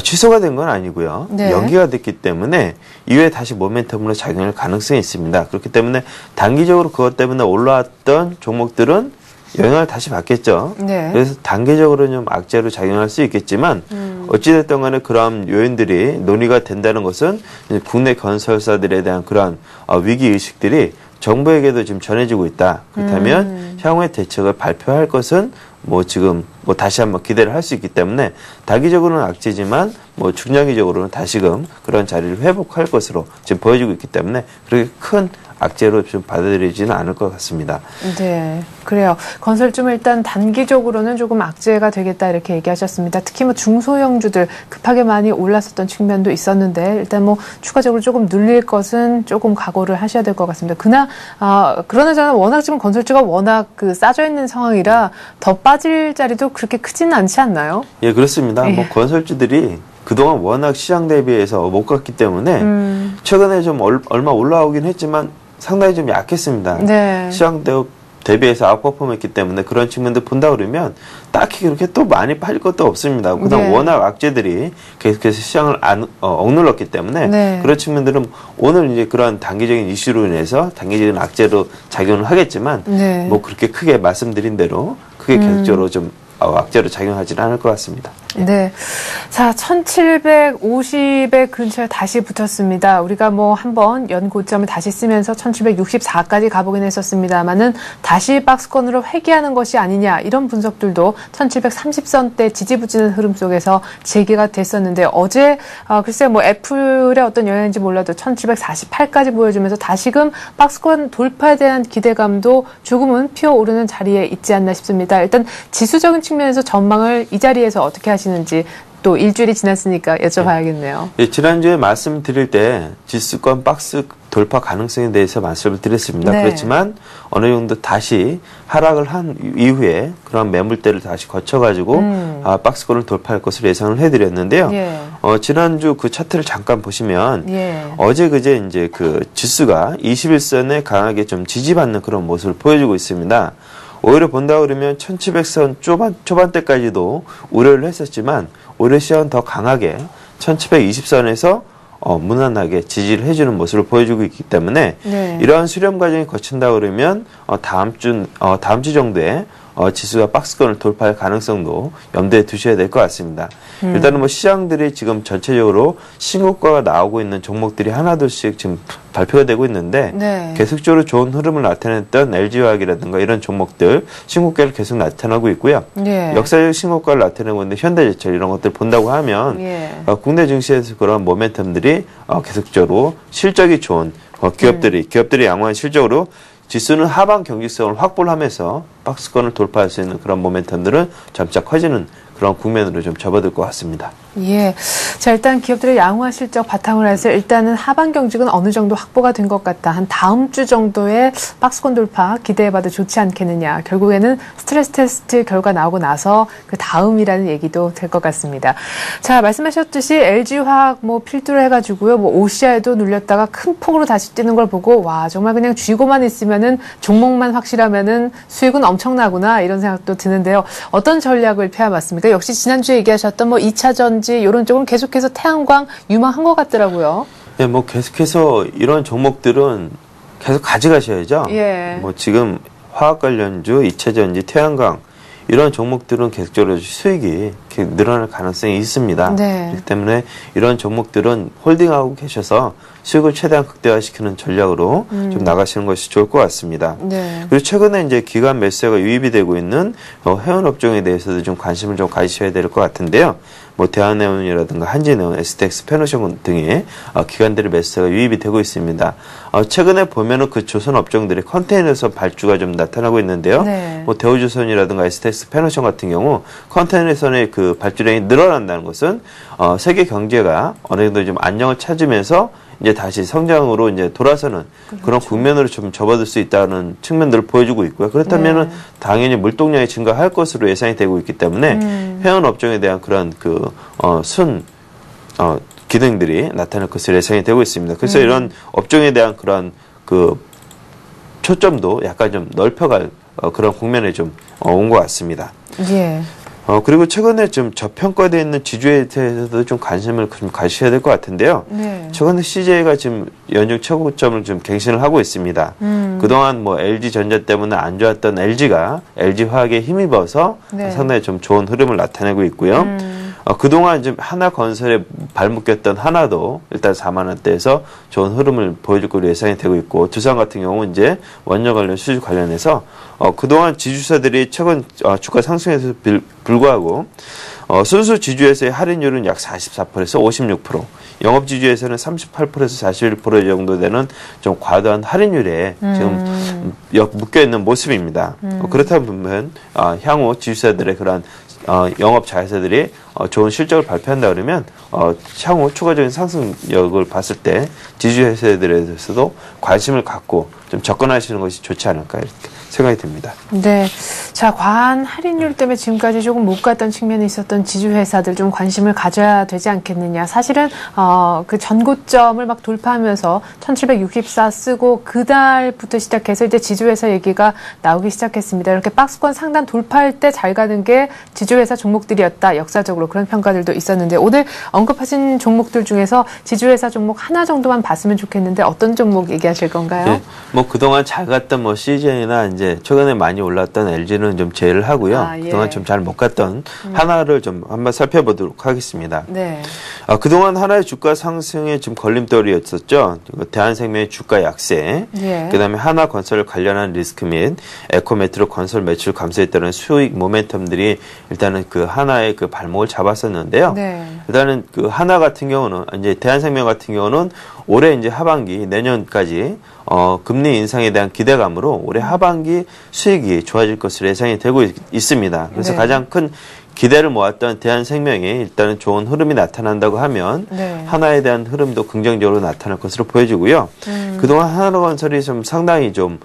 취소가 된 건 아니고요. 네. 연기가 됐기 때문에 이후에 다시 모멘텀으로 작용할 가능성이 있습니다. 그렇기 때문에 단기적으로 그것 때문에 올라왔던 종목들은 영향을 다시 받겠죠. 네. 그래서 단기적으로는 좀 악재로 작용할 수 있겠지만 어찌됐든 간에 그런 요인들이 논의가 된다는 것은 이제 국내 건설사들에 대한 그런 위기의식들이 정부에게도 지금 전해지고 있다. 그렇다면 향후의 대책을 발표할 것은 뭐 지금 뭐 다시 한번 기대를 할 수 있기 때문에 단기적으로는 악재지만 뭐 중장기적으로는 다시금 그런 자리를 회복할 것으로 지금 보여지고 있기 때문에 그렇게 큰 악재로 좀 받아들이지는 않을 것 같습니다. 네, 그래요. 건설주는 일단 단기적으로는 조금 악재가 되겠다 이렇게 얘기하셨습니다. 특히 뭐 중소형주들 급하게 많이 올랐었던 측면도 있었는데 일단 뭐 추가적으로 조금 눌릴 것은 조금 각오를 하셔야 될 것 같습니다. 그러나 저는 워낙 지금 건설주가 워낙 그 싸져 있는 상황이라 더 빠질 자리도 그렇게 크지는 않지 않나요? 예, 그렇습니다. 예. 뭐 건설주들이 그동안 워낙 시장 대비해서 못 갔기 때문에 최근에 좀 얼마 올라오긴 했지만 상당히 좀 약했습니다. 네. 시장 대비해서 아웃퍼폼했기 때문에 그런 측면도 본다 그러면 딱히 그렇게 또 많이 팔릴 것도 없습니다. 그다음 네. 워낙 악재들이 계속해서 시장을 억눌렀기 때문에 네. 그런 측면들은 오늘 이제 그런 단기적인 이슈로 인해서 단기적인 악재로 작용을 하겠지만 네. 뭐 그렇게 크게 말씀드린 대로 크게 계속적으로 좀 악재로 작용하지는 않을 것 같습니다. 네. 자, 1750의 근처에 다시 붙었습니다. 우리가 뭐 한번 연 고점을 다시 쓰면서 1764까지 가보긴 했었습니다만은 다시 박스권으로 회귀하는 것이 아니냐 이런 분석들도 1730선대 지지부진한 흐름 속에서 재개가 됐었는데 어제 글쎄 뭐 애플의 어떤 영향인지 몰라도 1748까지 보여주면서 다시금 박스권 돌파에 대한 기대감도 조금은 피어오르는 자리에 있지 않나 싶습니다. 일단 지수적인 측면에서 전망을 이 자리에서 어떻게 하시는지 또 일주일이 지났으니까 여쭤봐야겠네요. 예, 지난주에 말씀드릴 때 지수권 박스 돌파 가능성에 대해서 말씀을 드렸습니다. 네. 그렇지만 어느 정도 다시 하락을 한 이후에 그런 매물대를 다시 거쳐가지고 박스권을 돌파할 것으로 예상을 해드렸는데요. 예. 지난주 그 차트를 잠깐 보시면 예. 어제 그제 이제 그 지수가 21선에 강하게 좀 지지받는 그런 모습을 보여주고 있습니다. 오히려 본다 그러면 1700선 초반대까지도 우려를 했었지만 오히려 시장은 더 강하게 1720선에서 무난하게 지지를 해주는 모습을 보여주고 있기 때문에 네. 이러한 수렴 과정이 거친다 그러면 다음 주 정도에 지수가 박스권을 돌파할 가능성도 염두에 두셔야 될 것 같습니다. 일단은 뭐 시장들이 지금 전체적으로 신고가가 나오고 있는 종목들이 하나둘씩 지금 발표가 되고 있는데 네. 계속적으로 좋은 흐름을 나타냈던 LG화학이라든가 이런 종목들 신고가를 계속 나타나고 있고요. 예. 역사적 신고가를 나타내고 있는 현대제철 이런 것들 본다고 하면 예. 국내 증시에서 그런 모멘텀들이 계속적으로 실적이 좋은 기업들이 양호한 실적으로 지수는 하방 경직성을 확보를 하면서 박스권을 돌파할 수 있는 그런 모멘텀들은 점차 커지는 그런 국면으로 좀 접어들 것 같습니다. 예. 자, 일단 기업들의 양호한 실적 바탕으로 해서 일단은 하반 경직은 어느 정도 확보가 된 것 같다. 한 다음 주 정도의 박스권 돌파 기대해봐도 좋지 않겠느냐. 결국에는 스트레스 테스트 결과 나오고 나서 그 다음이라는 얘기도 될 것 같습니다. 자, 말씀하셨듯이 LG화학 뭐 필두로 해가지고요. 뭐 OCI도 눌렸다가 큰 폭으로 다시 뛰는 걸 보고 와, 정말 그냥 쥐고만 있으면은 종목만 확실하면은 수익은 엄청나구나 이런 생각도 드는데요. 어떤 전략을 펴야맞습니까? 역시 지난주에 얘기하셨던 뭐 2차 전지 이런 쪽은 계속해서 태양광 유망한 것 같더라고요. 네, 뭐 계속해서 이런 종목들은 계속 가져가셔야죠. 예. 뭐 지금 화학 관련주, 2차 전지, 태양광 이런 종목들은 계속적으로 수익이 이렇게 늘어날 가능성이 있습니다. 네. 그렇기 때문에 이런 종목들은 홀딩하고 계셔서 수익을 최대한 극대화시키는 전략으로 좀 나가시는 것이 좋을 것 같습니다. 네. 그리고 최근에 이제 기관 매수세가 유입이 되고 있는 해운 업종에 대해서도 좀 관심을 좀 가지셔야 될 것 같은데요. 뭐 대한해운이라든가 한진해운, STX, 페노션 등의 기관들의 매수세가 유입이 되고 있습니다. 최근에 보면은 그 조선 업종들의 컨테이너선 발주가 좀 나타나고 있는데요. 네. 뭐 대우조선이라든가 STX, 페노션 같은 경우 컨테이너선의 그 발주량이 늘어난다는 것은 세계 경제가 어느 정도 좀 안정을 찾으면서 이제 다시 성장으로 이제 돌아서는 그렇죠. 그런 국면으로 좀 접어들 수 있다는 측면들을 보여주고 있고요. 그렇다면은 네. 당연히 물동량이 증가할 것으로 예상이 되고 있기 때문에 해운 업종에 대한 그런 기능들이 나타날 것으로 예상이 되고 있습니다. 그래서 이런 업종에 대한 그런 그 초점도 약간 좀 넓혀갈 그런 국면에 좀 온 것 같습니다. 예. 그리고 최근에 좀 저평가되어 있는 지주에 대해서도 좀 관심을 좀 가지셔야 될 것 같은데요. 네. 최근에 CJ가 지금 연중 최고점을 좀 갱신을 하고 있습니다. 그동안 뭐 LG전자 때문에 안 좋았던 LG가 LG화학에 힘입어서 네. 상당히 좀 좋은 흐름을 나타내고 있고요. 그동안 좀 하나건설에 발묶였던 하나도 일단 4만 원대에서 좋은 흐름을 보여줄 걸로 예상이 되고 있고, 두산 같은 경우는 이제 원료 관련 수주 관련해서 그동안 지주사들이 최근 주가 상승에서 불구하고 순수 지주에서의 할인율은 약 44%에서 56%, 영업 지주에서는 38%에서 41% 정도 되는 좀 과도한 할인율에 지금 묶여 있는 모습입니다. 그렇다 보면 향후 지주사들의 그런 영업 자회사들이 좋은 실적을 발표한다 그러면 향후 추가적인 상승력을 봤을 때 지주회사들에 대해서도 관심을 갖고 좀 접근하시는 것이 좋지 않을까 이렇게 생각이 듭니다. 네. 자, 과한 할인율 때문에 지금까지 조금 못 갔던 측면이 있었던 지주회사들 좀 관심을 가져야 되지 않겠느냐. 사실은, 그 전고점을 막 돌파하면서 1764 쓰고 그달부터 시작해서 이제 지주회사 얘기가 나오기 시작했습니다. 이렇게 박스권 상단 돌파할 때 잘 가는 게 지주회사 종목들이었다. 역사적으로 그런 평가들도 있었는데, 오늘 언급하신 종목들 중에서 지주회사 종목 하나 정도만 봤으면 좋겠는데 어떤 종목 얘기하실 건가요? 네. 뭐 그동안 잘 갔던 뭐 CJ나 이제 최근에 많이 올랐던 LG는 좀 제외를 하고요. 예. 그동안 좀 잘 못 갔던 하나를 좀 한번 살펴보도록 하겠습니다. 네. 그동안 하나의 주가 상승에 좀 걸림돌이었었죠. 대한생명의 주가 약세, 예. 그다음에 하나건설 관련한 리스크 및 에코메트로 건설 매출 감소에 따른 수익 모멘텀들이 일단은 그 하나의 그 발목을 잡았었는데요. 네. 일단은 그 하나 같은 경우는 이제 대한생명 같은 경우는 올해 이제 하반기 내년까지 금리 인상에 대한 기대감으로 올해 하반기 수익이 좋아질 것으로 예상이 되고 있습니다. 그래서 네. 가장 큰 기대를 모았던 대한생명이 일단은 좋은 흐름이 나타난다고 하면 네. 하나에 대한 흐름도 긍정적으로 나타날 것으로 보여지고요. 그동안 하나건설이 좀 상당히 좀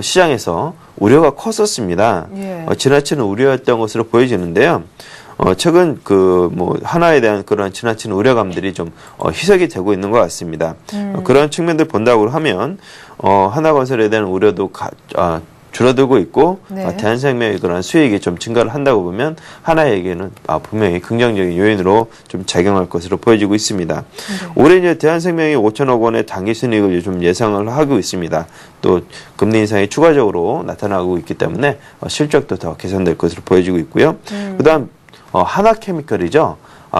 시장에서 우려가 컸었습니다. 예. 지나치는 우려였던 것으로 보여지는데요. 최근 하나에 대한 그런 지나치는 우려감들이 좀 희석이 되고 있는 것 같습니다. 그런 측면들 본다고 하면 하나건설에 대한 우려도 줄어들고 있고 네. 대한생명의 그런 수익이 좀 증가를 한다고 보면 하나에게는 분명히 긍정적인 요인으로 좀 작용할 것으로 보여지고 있습니다. 네. 올해 이제 대한생명이 5천억 원의 단기 순이익을 좀 예상을 하고 있습니다. 또 금리 인상이 추가적으로 나타나고 있기 때문에 실적도 더 개선될 것으로 보여지고 있고요. 그다음 하나케미컬이죠.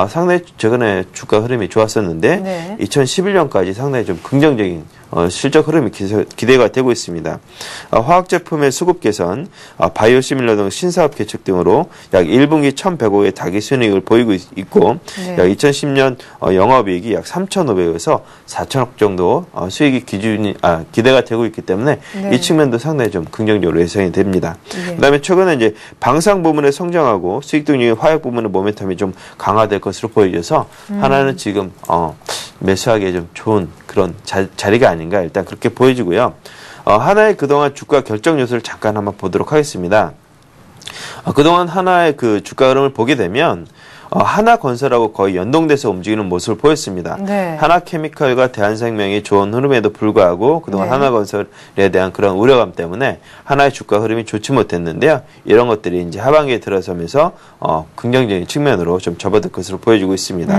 상당히 최근에 주가 흐름이 좋았었는데 네. 2011년까지 상당히 좀 긍정적인 실적 흐름이 기대가 되고 있습니다. 화학 제품의 수급 개선, 바이오시밀러 등 신사업 개척 등으로 약 1분기 1,100억의 단기 순이익을 보이고 있고 네. 약 2010년 영업이익이 약 3,500에서 4,000억 정도 수익이 기대가 되고 있기 때문에 네. 이 측면도 상당히 좀 긍정적으로 예상이 됩니다. 네. 그다음에 최근에 이제 방산 부문에 성장하고 수익 등의 화학 부문의 모멘텀이 좀 강화될 것으로 보여져서 하나는 지금 매수하기에 좀 좋은 그런 자리가 아닌가 일단 그렇게 보여지고요. 하나의 그동안 주가 결정 요소를 잠깐 한번 보도록 하겠습니다. 그동안 하나의 그 주가 흐름을 보게 되면 하나건설하고 거의 연동돼서 움직이는 모습을 보였습니다. 네. 하나케미컬과 대한생명이 좋은 흐름에도 불구하고 그동안 네. 하나건설에 대한 그런 우려감 때문에 하나의 주가 흐름이 좋지 못했는데요. 이런 것들이 이제 하반기에 들어서면서 긍정적인 측면으로 좀 접어들 것으로 보여지고 있습니다.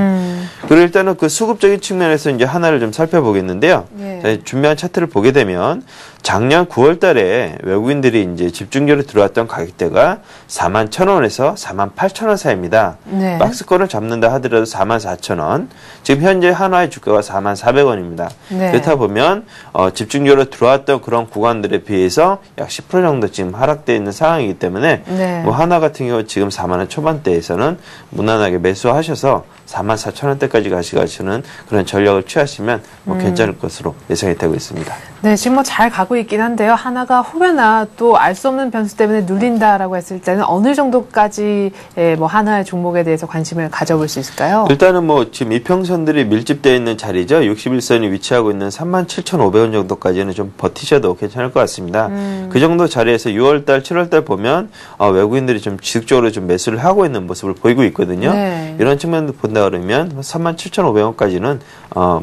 그리고 일단은 그 수급적인 측면에서 이제 하나를 좀 살펴보겠는데요. 예. 준비한 차트를 보게 되면 작년 9월 달에 외국인들이 이제 집중적으로 들어왔던 가격대가 41,000원에서 48,000원 사이입니다. 네. 박스권을 잡는다 하더라도 44,000원. 지금 현재 한화의 주가가 44,400원입니다. 네. 그렇다 보면 집중적으로 들어왔던 그런 구간들에 비해서 약 10% 정도 지금 하락되어 있는 상황이기 때문에 네. 뭐 한화 같은 경우 지금 4만 원 초반대에서는 무난하게 매수하셔서 44,000원대까지 가시는 그런 전략을 취하시면 뭐 괜찮을 것으로 예상이 되고 있습니다. 네, 지금 뭐 잘 가고 있긴 한데요. 하나가 혹여나 또 알 수 없는 변수 때문에 눌린다라고 했을 때는 어느 정도까지 뭐 하나의 종목에 대해서 관심을 가져볼 수 있을까요? 일단은 뭐 지금 이평선들이 밀집되어 있는 자리죠. 61선이 위치하고 있는 37,500원 정도까지는 좀 버티셔도 괜찮을 것 같습니다. 그 정도 자리에서 6월달, 7월달 보면 외국인들이 좀 지속적으로 좀 매수를 하고 있는 모습을 보이고 있거든요. 네. 이런 측면도 본다 그러면 37,500원까지는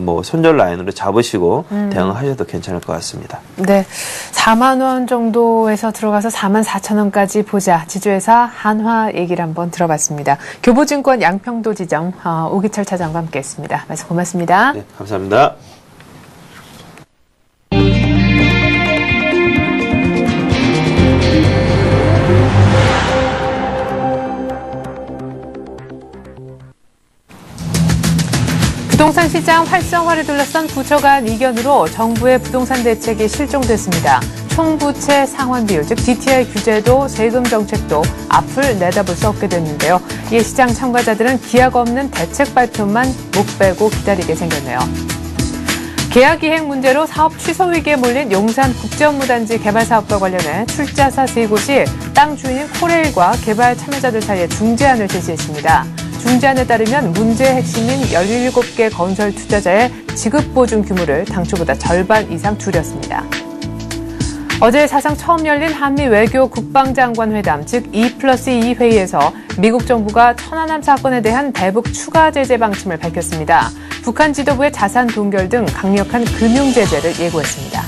뭐 손절 라인으로 잡으시고 대응하셔도 괜찮을 것 같습니다. 네, 4만 원 정도에서 들어가서 44,000원까지 보자. 지주회사 한화 얘기를 한번 들어봤습니다. 교보증권 양평도 지점 오기철 차장과 함께했습니다. 말씀 고맙습니다. 네, 감사합니다. 부동산 시장 활성화를 둘러싼 부처 간 이견으로 정부의 부동산 대책이 실종됐습니다. 총부채 상환 비율, 즉 DTI 규제도 세금 정책도 앞을 내다볼 수 없게 됐는데요. 이에 시장 참가자들은 기약 없는 대책 발표만 목 빼고 기다리게 생겼네요. 계약 이행 문제로 사업 취소 위기에 몰린 용산 국제업무단지 개발 사업과 관련해 출자사 3곳이 땅 주인인 코레일과 개발 참여자들 사이에 중재안을 제시했습니다. 중재안에 따르면 문제의 핵심인 17개 건설 투자자의 지급 보증 규모를 당초보다 절반 이상 줄였습니다. 어제 사상 처음 열린 한미 외교 국방장관 회담, 즉 2+2 회의에서 미국 정부가 천안함 사건에 대한 대북 추가 제재 방침을 밝혔습니다. 북한 지도부의 자산 동결 등 강력한 금융 제재를 예고했습니다.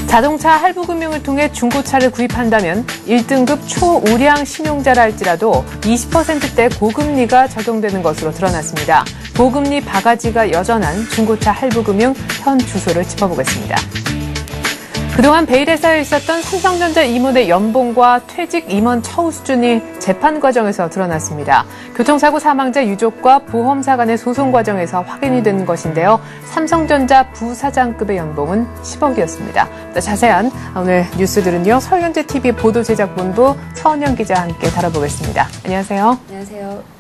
자동차 할부금융을 통해 중고차를 구입한다면 1등급 초우량 신용자라 할지라도 20%대 고금리가 적용되는 것으로 드러났습니다. 고금리 바가지가 여전한 중고차 할부금융 현 주소를 짚어보겠습니다. 그동안 베일에 쌓여 있었던 삼성전자 임원의 연봉과 퇴직 임원 처우 수준이 재판 과정에서 드러났습니다. 교통사고 사망자 유족과 보험사 간의 소송 과정에서 확인이 된 것인데요. 삼성전자 부사장급의 연봉은 10억이었습니다. 자세한 오늘 뉴스들은요. 서울경제TV 보도제작본부 서은영 기자와 함께 다뤄보겠습니다. 안녕하세요. 안녕하세요.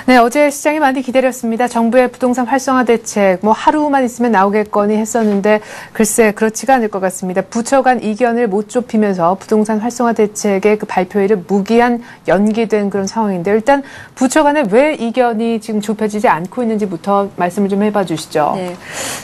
네, 어제 시장이 많이 기다렸습니다. 정부의 부동산 활성화 대책, 하루만 있으면 나오겠거니 했었는데 글쎄 그렇지가 않을 것 같습니다. 부처 간 이견을 못 좁히면서 부동산 활성화 대책의 그 발표일을 무기한 연기된 그런 상황인데 일단 부처 간에 왜 이견이 지금 좁혀지지 않고 있는지부터 말씀을 좀 해봐 주시죠. 네,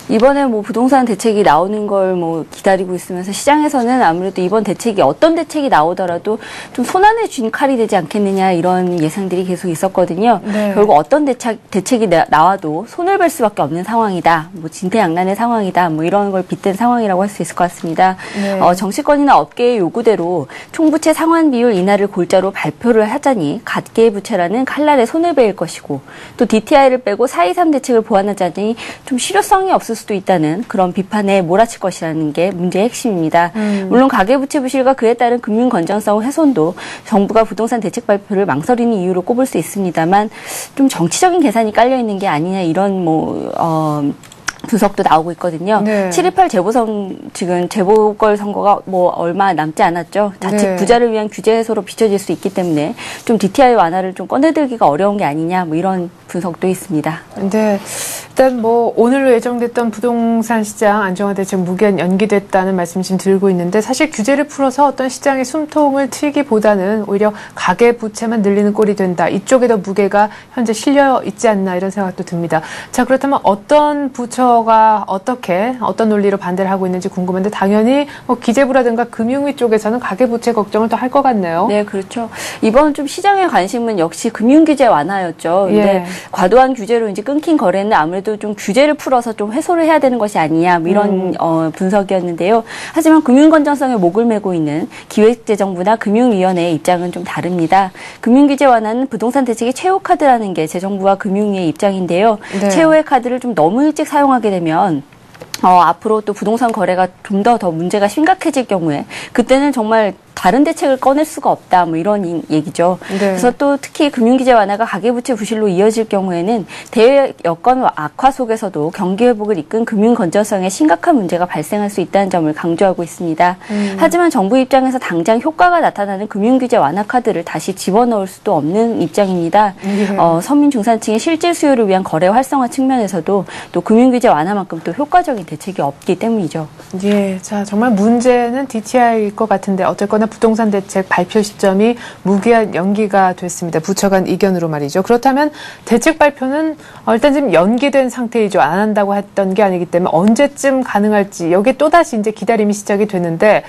이번에 부동산 대책이 나오는 걸 기다리고 있으면서 시장에서는 아무래도 이번 대책이 어떤 대책이 나오더라도 좀 손안에 쥔 칼이 되지 않겠느냐 이런 예상들이 계속 있었거든요. 네. 결국 어떤 대책이 나와도 손을 볼 수밖에 없는 상황이다. 진퇴양난의 상황이다. 이런 걸 빗댄 상황이라고 할 수 있을 것 같습니다. 네. 정치권이나 업계의 요구대로 총부채 상환 비율 인하를 골자로 발표를 하자니 각계의 부채라는 칼날에 손을 베일 것이고 또 DTI를 빼고 4.23 대책을 보완하자니 좀 실효성이 없을 수도 있다는 그런 비판에 몰아칠 것이라는 게 문제의 핵심입니다. 물론 가계부채 부실과 그에 따른 금융 건전성 훼손도 정부가 부동산 대책 발표를 망설이는 이유로 꼽을 수 있습니다만 좀 정치적인 계산이 깔려 있는 게 아니냐 이런 분석도 나오고 있거든요. 네. 7.18 지금 재보궐 선거가 얼마 남지 않았죠. 자칫 네. 부자를 위한 규제 해소로 비춰질 수 있기 때문에 좀 DTI 완화를 좀 꺼내들기가 어려운 게 아니냐 이런 분석도 있습니다. 네. 일단 오늘로 예정됐던 부동산 시장 안정화 대책 무기한 연기됐다는 말씀 지금 드리고 있는데 사실 규제를 풀어서 어떤 시장의 숨통을 트이기보다는 오히려 가계 부채만 늘리는 꼴이 된다. 이쪽에 더 무게가 현재 실려 있지 않나 이런 생각도 듭니다. 자, 그렇다면 어떤 부처가 어떤 논리로 반대를 하고 있는지 궁금한데 당연히 기재부라든가 금융위 쪽에서는 가계 부채 걱정을 더 할 것 같네요. 네, 그렇죠. 이번 좀 시장의 관심은 역시 금융 규제 완화였죠. 근데 예. 과도한 규제로 이제 끊긴 거래는 아무래도 좀 규제를 풀어서 좀 해소를 해야 되는 것이 아니냐 이런 분석이었는데요. 하지만 금융 건전성에 목을 메고 있는 기획재정부나 금융위원회의 입장은 좀 다릅니다. 금융 규제 완화는 부동산 대책의 최후 카드라는 게 재정부와 금융위의 입장인데요. 네. 최후의 카드를 좀 너무 일찍 사용하게 되면 앞으로 또 부동산 거래가 좀 더 문제가 심각해질 경우에 그때는 정말 다른 대책을 꺼낼 수가 없다, 뭐 이런 얘기죠. 네. 그래서 또 특히 금융규제 완화가 가계부채 부실로 이어질 경우에는 대외 여건 악화 속에서도 경기 회복을 이끈 금융 건전성에 심각한 문제가 발생할 수 있다는 점을 강조하고 있습니다. 하지만 정부 입장에서 당장 효과가 나타나는 금융규제 완화 카드를 다시 집어넣을 수도 없는 입장입니다. 서민 중산층의 실질 수요를 위한 거래 활성화 측면에서도 또 금융규제 완화만큼 또 효과적인 대책이 없기 때문이죠. 예, 자 정말 문제는 DTI일 것 같은데 어쨌거나 부동산 대책 발표 시점이 무기한 연기가 됐습니다. 부처 간 이견으로 말이죠. 그렇다면 대책 발표는 일단 지금 연기된 상태이죠. 안 한다고 했던 게 아니기 때문에 언제쯤 가능할지 여기에 또다시 이제 기다림이 시작이 되는데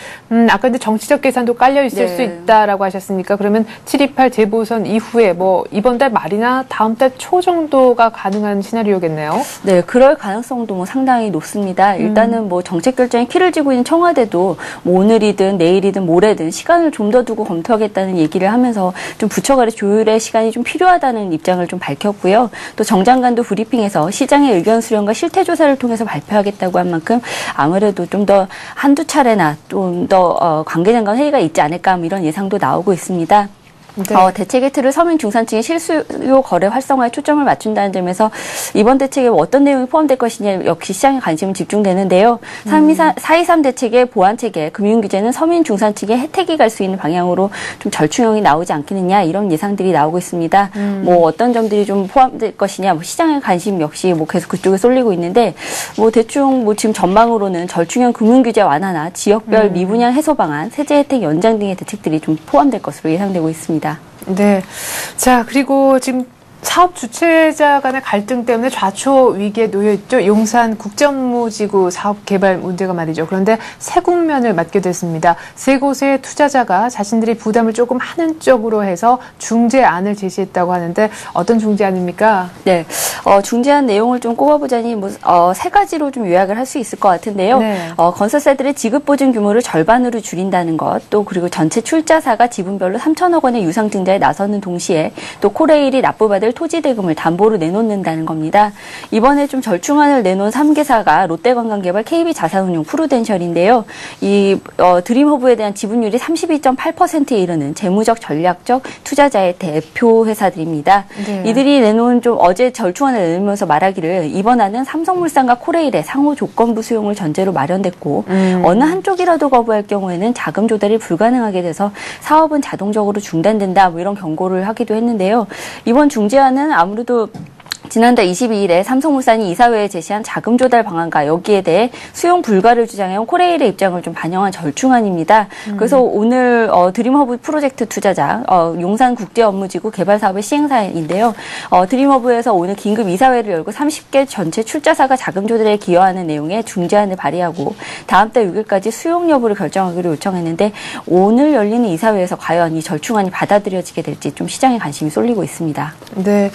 아까 이제 정치적 계산도 깔려 있을 수 있다라고 하셨으니까 그러면 7.28 재보선 이후에 뭐 이번 달 말이나 다음 달 초 정도가 가능한 시나리오겠네요. 네, 그럴 가능성도 뭐 상당히 높습니다. 일단은 뭐 정책 결정에 키를 쥐고 있는 청와대도 뭐 오늘이든 내일이든 모레든 시간을 좀 더 두고 검토하겠다는 얘기를 하면서 좀 부처 간의 조율의 시간이 좀 필요하다는 입장을 좀 밝혔고요. 또 정 장관도 브리핑에서 시장의 의견 수렴과 실태 조사를 통해서 발표하겠다고 한 만큼 아무래도 좀 더 한두 차례나 좀 더 관계장관 회의가 있지 않을까 뭐 이런 예상도 나오고 있습니다. 네. 대책의 틀을 서민 중산층의 실수요 거래 활성화에 초점을 맞춘다는 점에서 이번 대책에 어떤 내용이 포함될 것이냐 역시 시장에 관심이 집중되는데요. 4.23 대책의 보완책에 금융규제는 서민 중산층의 혜택이 갈 수 있는 방향으로 좀 절충형이 나오지 않겠느냐 이런 예상들이 나오고 있습니다. 뭐 어떤 점들이 좀 포함될 것이냐 뭐 시장의 관심 역시 뭐 계속 그쪽에 쏠리고 있는데 뭐 대충 뭐 지금 전망으로는 절충형 금융규제 완화나 지역별 미분양 해소 방안, 세제 혜택 연장 등의 대책들이 좀 포함될 것으로 예상되고 있습니다. 네. 자, 그리고 지금 사업 주체자 간의 갈등 때문에 좌초 위기에 놓여 있죠. 용산 국제업무지구 사업 개발 문제가 말이죠. 그런데 세 국면을 맞게 됐습니다. 세 곳의 투자자가 자신들이 부담을 조금 하는 쪽으로 해서 중재안을 제시했다고 하는데 어떤 중재안입니까? 네. 중재안 내용을 좀 꼽아보자니 세 가지로 좀 요약을 할 수 있을 것 같은데요. 네. 건설사들의 지급 보증 규모를 절반으로 줄인다는 것, 또 그리고 전체 출자사가 지분별로 3천억 원의 유상 증자에 나서는 동시에 또 코레일이 납부받을 토지 대금을 담보로 내놓는다는 겁니다. 이번에 좀 절충안을 내놓은 3개사가 롯데관광개발, KB자산운용, 프루덴셜인데요. 이 드림허브에 대한 지분율이 32.8%에 이르는 재무적 전략적 투자자의 대표 회사들입니다. 네. 이들이 내놓은 좀 어제 절충안을 내놓으면서 말하기를 이번 안은 삼성물산과 코레일의 상호 조건부 수용을 전제로 마련됐고 어느 한쪽이라도 거부할 경우에는 자금 조달이 불가능하게 돼서 사업은 자동적으로 중단된다 뭐 이런 경고를 하기도 했는데요. 이번 중재안은 아무래도 지난달 22일에 삼성물산이 이사회에 제시한 자금 조달 방안과 여기에 대해 수용 불가를 주장해온 코레일의 입장을 좀 반영한 절충안입니다. 그래서 오늘 드림허브 프로젝트 투자자 용산국제업무지구 개발사업의 시행사인데요. 드림허브에서 오늘 긴급 이사회를 열고 30개 전체 출자사가 자금 조달에 기여하는 내용의 중재안을 발의하고 다음 달 6일까지 수용 여부를 결정하기로 요청했는데 오늘 열리는 이사회에서 과연 이 절충안이 받아들여지게 될지 좀 시장에 관심이 쏠리고 있습니다. 네.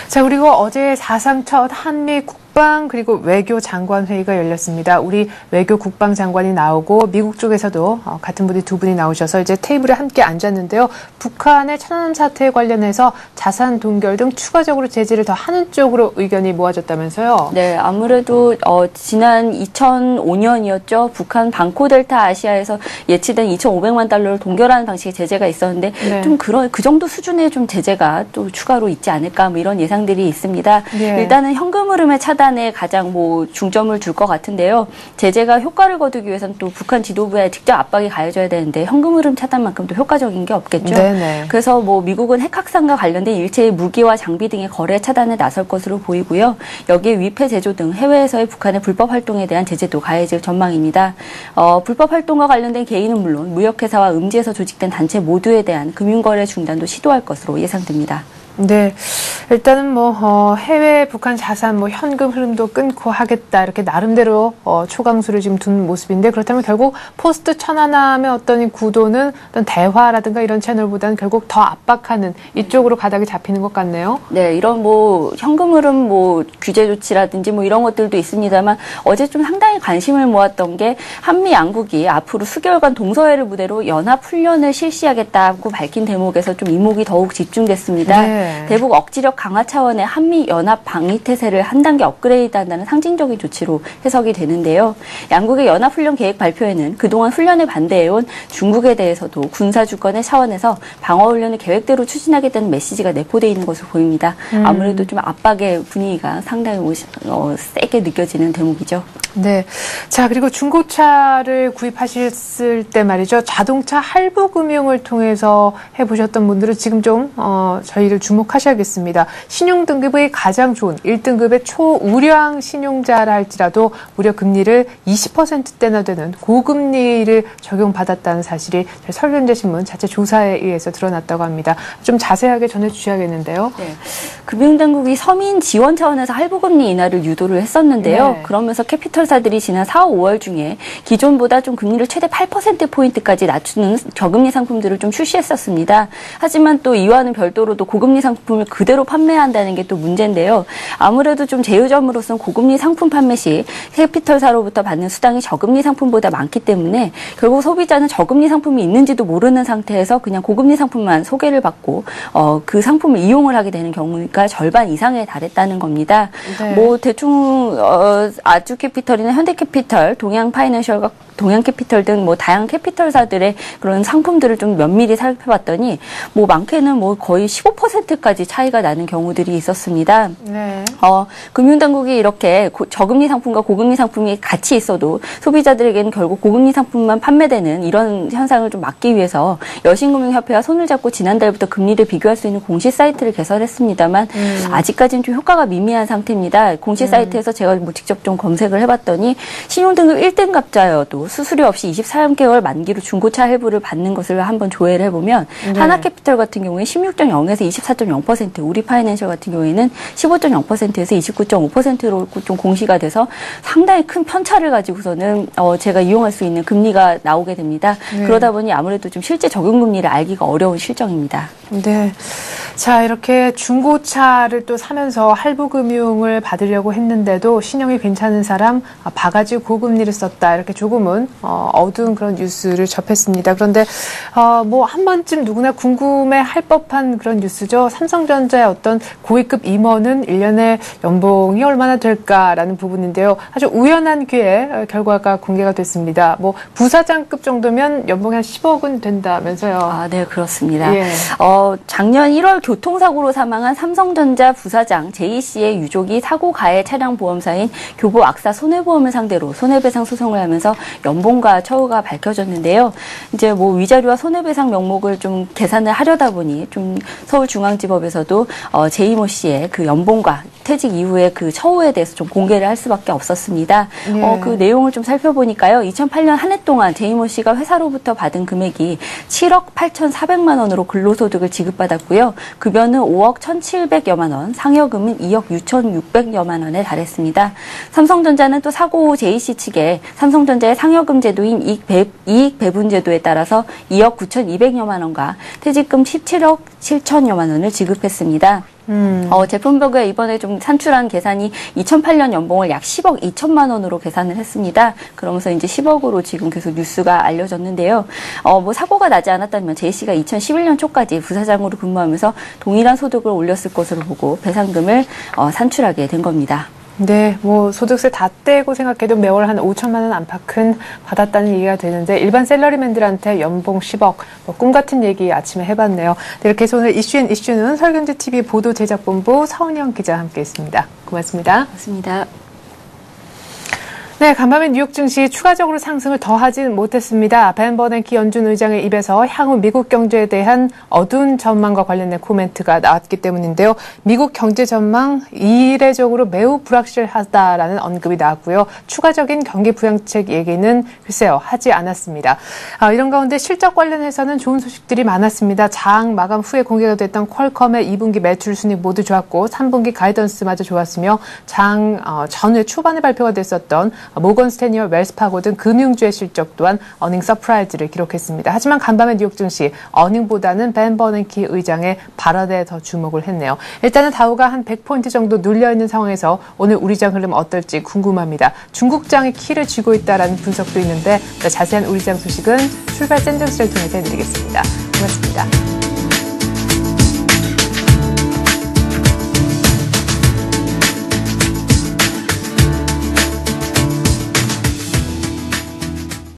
자, 그리고 어제 사상 첫 한미 국방 그리고 외교 장관 회의가 열렸습니다. 우리 외교 국방 장관이 나오고 미국 쪽에서도 같은 분이 두 분이 나오셔서 이제 테이블에 함께 앉았는데요. 북한의 천안함 사태에 관련해서 자산 동결 등 추가적으로 제재를 더 하는 쪽으로 의견이 모아졌다면서요. 네, 아무래도 지난 2005년이었죠. 북한 방코델타 아시아에서 예치된 2,500만 달러를 동결하는 방식의 제재가 있었는데 네. 좀 그 정도 수준의 좀 제재가 또 추가로 있지 않을까 뭐 이런 예상들이 있습니다. 네. 일단은 현금 흐름의 차단에 가장 뭐 중점을 줄 것 같은데요. 제재가 효과를 거두기 위해서는 또 북한 지도부에 직접 압박이 가해져야 되는데 현금 흐름 차단만큼 또 효과적인 게 없겠죠. 네네. 그래서 뭐 미국은 핵 확산과 관련된 일체의 무기와 장비 등의 거래 차단에 나설 것으로 보이고요. 여기에 위패 제조 등 해외에서의 북한의 불법 활동에 대한 제재도 가해질 전망입니다. 불법 활동과 관련된 개인은 물론 무역회사와 음지에서 조직된 단체 모두에 대한 금융거래 중단도 시도할 것으로 예상됩니다. 네. 일단은 뭐, 해외 북한 자산, 뭐, 현금 흐름도 끊고 하겠다. 이렇게 나름대로, 초강수를 지금 둔 모습인데, 그렇다면 결국 포스트 천안함의 어떤 이 구도는 어떤 대화라든가 이런 채널보다는 결국 더 압박하는 이쪽으로 가닥이 잡히는 것 같네요. 네. 이런 뭐, 현금 흐름 뭐, 규제 조치라든지 뭐 이런 것들도 있습니다만, 어제 좀 상당히 관심을 모았던 게 한미 양국이 앞으로 수개월간 동서해를 무대로 연합훈련을 실시하겠다고 밝힌 대목에서 좀 이목이 더욱 집중됐습니다. 네. 네. 대북 억지력 강화 차원의 한미 연합 방위 태세를 한 단계 업그레이드한다는 상징적인 조치로 해석이 되는데요. 양국의 연합훈련 계획 발표에는 그동안 훈련에 반대해온 중국에 대해서도 군사 주권의 차원에서 방어훈련을 계획대로 추진하겠다는 메시지가 내포되어 있는 것으로 보입니다. 아무래도 좀 압박의 분위기가 상당히 세게 느껴지는 대목이죠. 네. 자, 그리고 중고차를 구입하셨을 때 말이죠. 자동차 할부 금융을 통해서 해보셨던 분들은 지금 좀 저희를 주목하셔야겠습니다. 신용 등급이 가장 좋은 1등급의 초우량 신용자라 할지라도 무려 금리를 20%대나 되는 고금리를 적용받았다는 사실이 서울경제신문 자체 조사에 의해서 드러났다고 합니다. 좀 자세하게 전해주셔야겠는데요. 네. 금융당국이 서민 지원 차원에서 할부금리 인하를 유도를 했었는데요. 네. 그러면서 캐피털사들이 지난 4월, 5월 중에 기존보다 좀 금리를 최대 8%포인트까지 낮추는 저금리 상품들을 좀 출시했었습니다. 하지만 또 이와는 별도로도 고금리 상품을 그대로 판매한다는 게 또 문제인데요. 아무래도 좀 제휴점으로서는 고금리 상품 판매 시 캐피털사로부터 받는 수당이 저금리 상품보다 많기 때문에 결국 소비자는 저금리 상품이 있는지도 모르는 상태에서 그냥 고금리 상품만 소개를 받고 그 상품을 이용을 하게 되는 경우가 절반 이상에 달했다는 겁니다. 네. 뭐 대충 아주캐피털이나 현대캐피털, 동양파이낸셜과 동양캐피털 등 뭐 다양한 캐피털사들의 그런 상품들을 좀 면밀히 살펴봤더니 뭐 많게는 뭐 거의 15%까지 차이가 나는 경우들이 있었습니다. 네. 금융당국이 이렇게 저금리 상품과 고금리 상품이 같이 있어도 소비자들에게는 결국 고금리 상품만 판매되는 이런 현상을 좀 막기 위해서 여신금융협회와 손을 잡고 지난달부터 금리를 비교할 수 있는 공시 사이트를 개설했습니다만 아직까지는 좀 효과가 미미한 상태입니다. 공시 사이트에서 제가 뭐 직접 좀 검색을 해봤더니 신용등급 1등급자여도 수수료 없이 24개월 만기로 중고차 할부를 받는 것을 한번 조회를 해보면 네. 하나캐피털 같은 경우에 16.0에서 24.0%, 우리파이낸셜 같은 경우에는 15.0%에서 29.5%로 좀 공시가 돼서 상당히 큰 편차를 가지고서는 제가 이용할 수 있는 금리가 나오게 됩니다. 네. 그러다 보니 아무래도 좀 실제 적용금리를 알기가 어려운 실정입니다. 네. 자, 이렇게 중고차를 또 사면서 할부금융을 받으려고 했는데도 신용이 괜찮은 사람 바가지 고금리를 썼다. 이렇게 조금은 어두운 그런 뉴스를 접했습니다. 그런데 뭐 한 번쯤 누구나 궁금해할 법한 그런 뉴스죠. 삼성전자의 어떤 고위급 임원은 1년에 연봉이 얼마나 될까라는 부분인데요. 아주 우연한 기회에 결과가 공개가 됐습니다. 뭐 부사장급 정도면 연봉이 한 10억은 된다면서요. 네, 그렇습니다. 예. 작년 1월 교통사고로 사망한 삼성전자 부사장 제이 씨의 유족이 사고 가해 차량 보험사인 교보 악사 손해보험을 상대로 손해배상 소송을 하면서 연봉과 처우가 밝혀졌는데요. 이제 뭐 위자료와 손해배상 명목을 좀 계산을 하려다 보니 좀 서울중앙지법에서도 제이모 씨의 그 연봉과 퇴직 이후에 그 처우에 대해서 좀 공개를 할 수밖에 없었습니다. 예. 그 내용을 좀 살펴보니까요. 2008년 한 해 동안 제이모 씨가 회사로부터 받은 금액이 7억 8,400만 원으로 근로소득을 지급받았고요. 급여는 5억 1,700여만 원, 상여금은 2억 6,600여만 원에 달했습니다. 삼성전자는 또 사고 후 제이씨 측에 삼성전자의 상여금 제도인 이익 배분 제도에 따라서 2억 9,200여만 원과 퇴직금 17억 7천여만 원을 지급했습니다. 제품별에 이번에 좀 산출한 계산이 2008년 연봉을 약 10억 2천만 원으로 계산을 했습니다. 그러면서 이제 10억으로 지금 계속 뉴스가 알려졌는데요. 뭐 사고가 나지 않았다면 제이 씨가 2011년 초까지 부사장으로 근무하면서 동일한 소득을 올렸을 것으로 보고 배상금을 산출하게 된 겁니다. 네, 뭐 소득세 다 떼고 생각해도 매월 한 5천만 원 안팎은 받았다는 얘기가 되는데 일반 샐러리맨들한테 연봉 10억, 뭐 꿈 같은 얘기 아침에 해봤네요. 네, 이렇게 해서 오늘 이슈는 서울경제TV 보도제작본부 서은영 기자와 함께했습니다. 고맙습니다. 고맙습니다. 네, 간밤에 뉴욕 증시 추가적으로 상승을 더하진 못했습니다. 벤 버냉키 연준 의장의 입에서 향후 미국 경제에 대한 어두운 전망과 관련된 코멘트가 나왔기 때문인데요. 미국 경제 전망 이례적으로 매우 불확실하다라는 언급이 나왔고요. 추가적인 경기 부양책 얘기는 글쎄요, 하지 않았습니다. 이런 가운데 실적 관련해서는 좋은 소식들이 많았습니다. 장 마감 후에 공개가 됐던 퀄컴의 2분기 매출 순이익 모두 좋았고 3분기 가이던스마저 좋았으며 장 전후에 초반에 발표가 됐었던 모건 스탠리와 웰스파고 등 금융주의 실적 또한 어닝 서프라이즈를 기록했습니다. 하지만 간밤의 뉴욕 증시 어닝보다는 벤 버냉키 의장의 발언에 더 주목을 했네요. 일단은 다우가 한 100포인트 정도 눌려있는 상황에서 오늘 우리 장 흐름 어떨지 궁금합니다. 중국장이 키를 쥐고 있다는 분석도 있는데 자세한 우리 장 소식은 출발 센정스를 통해서 해드리겠습니다. 고맙습니다.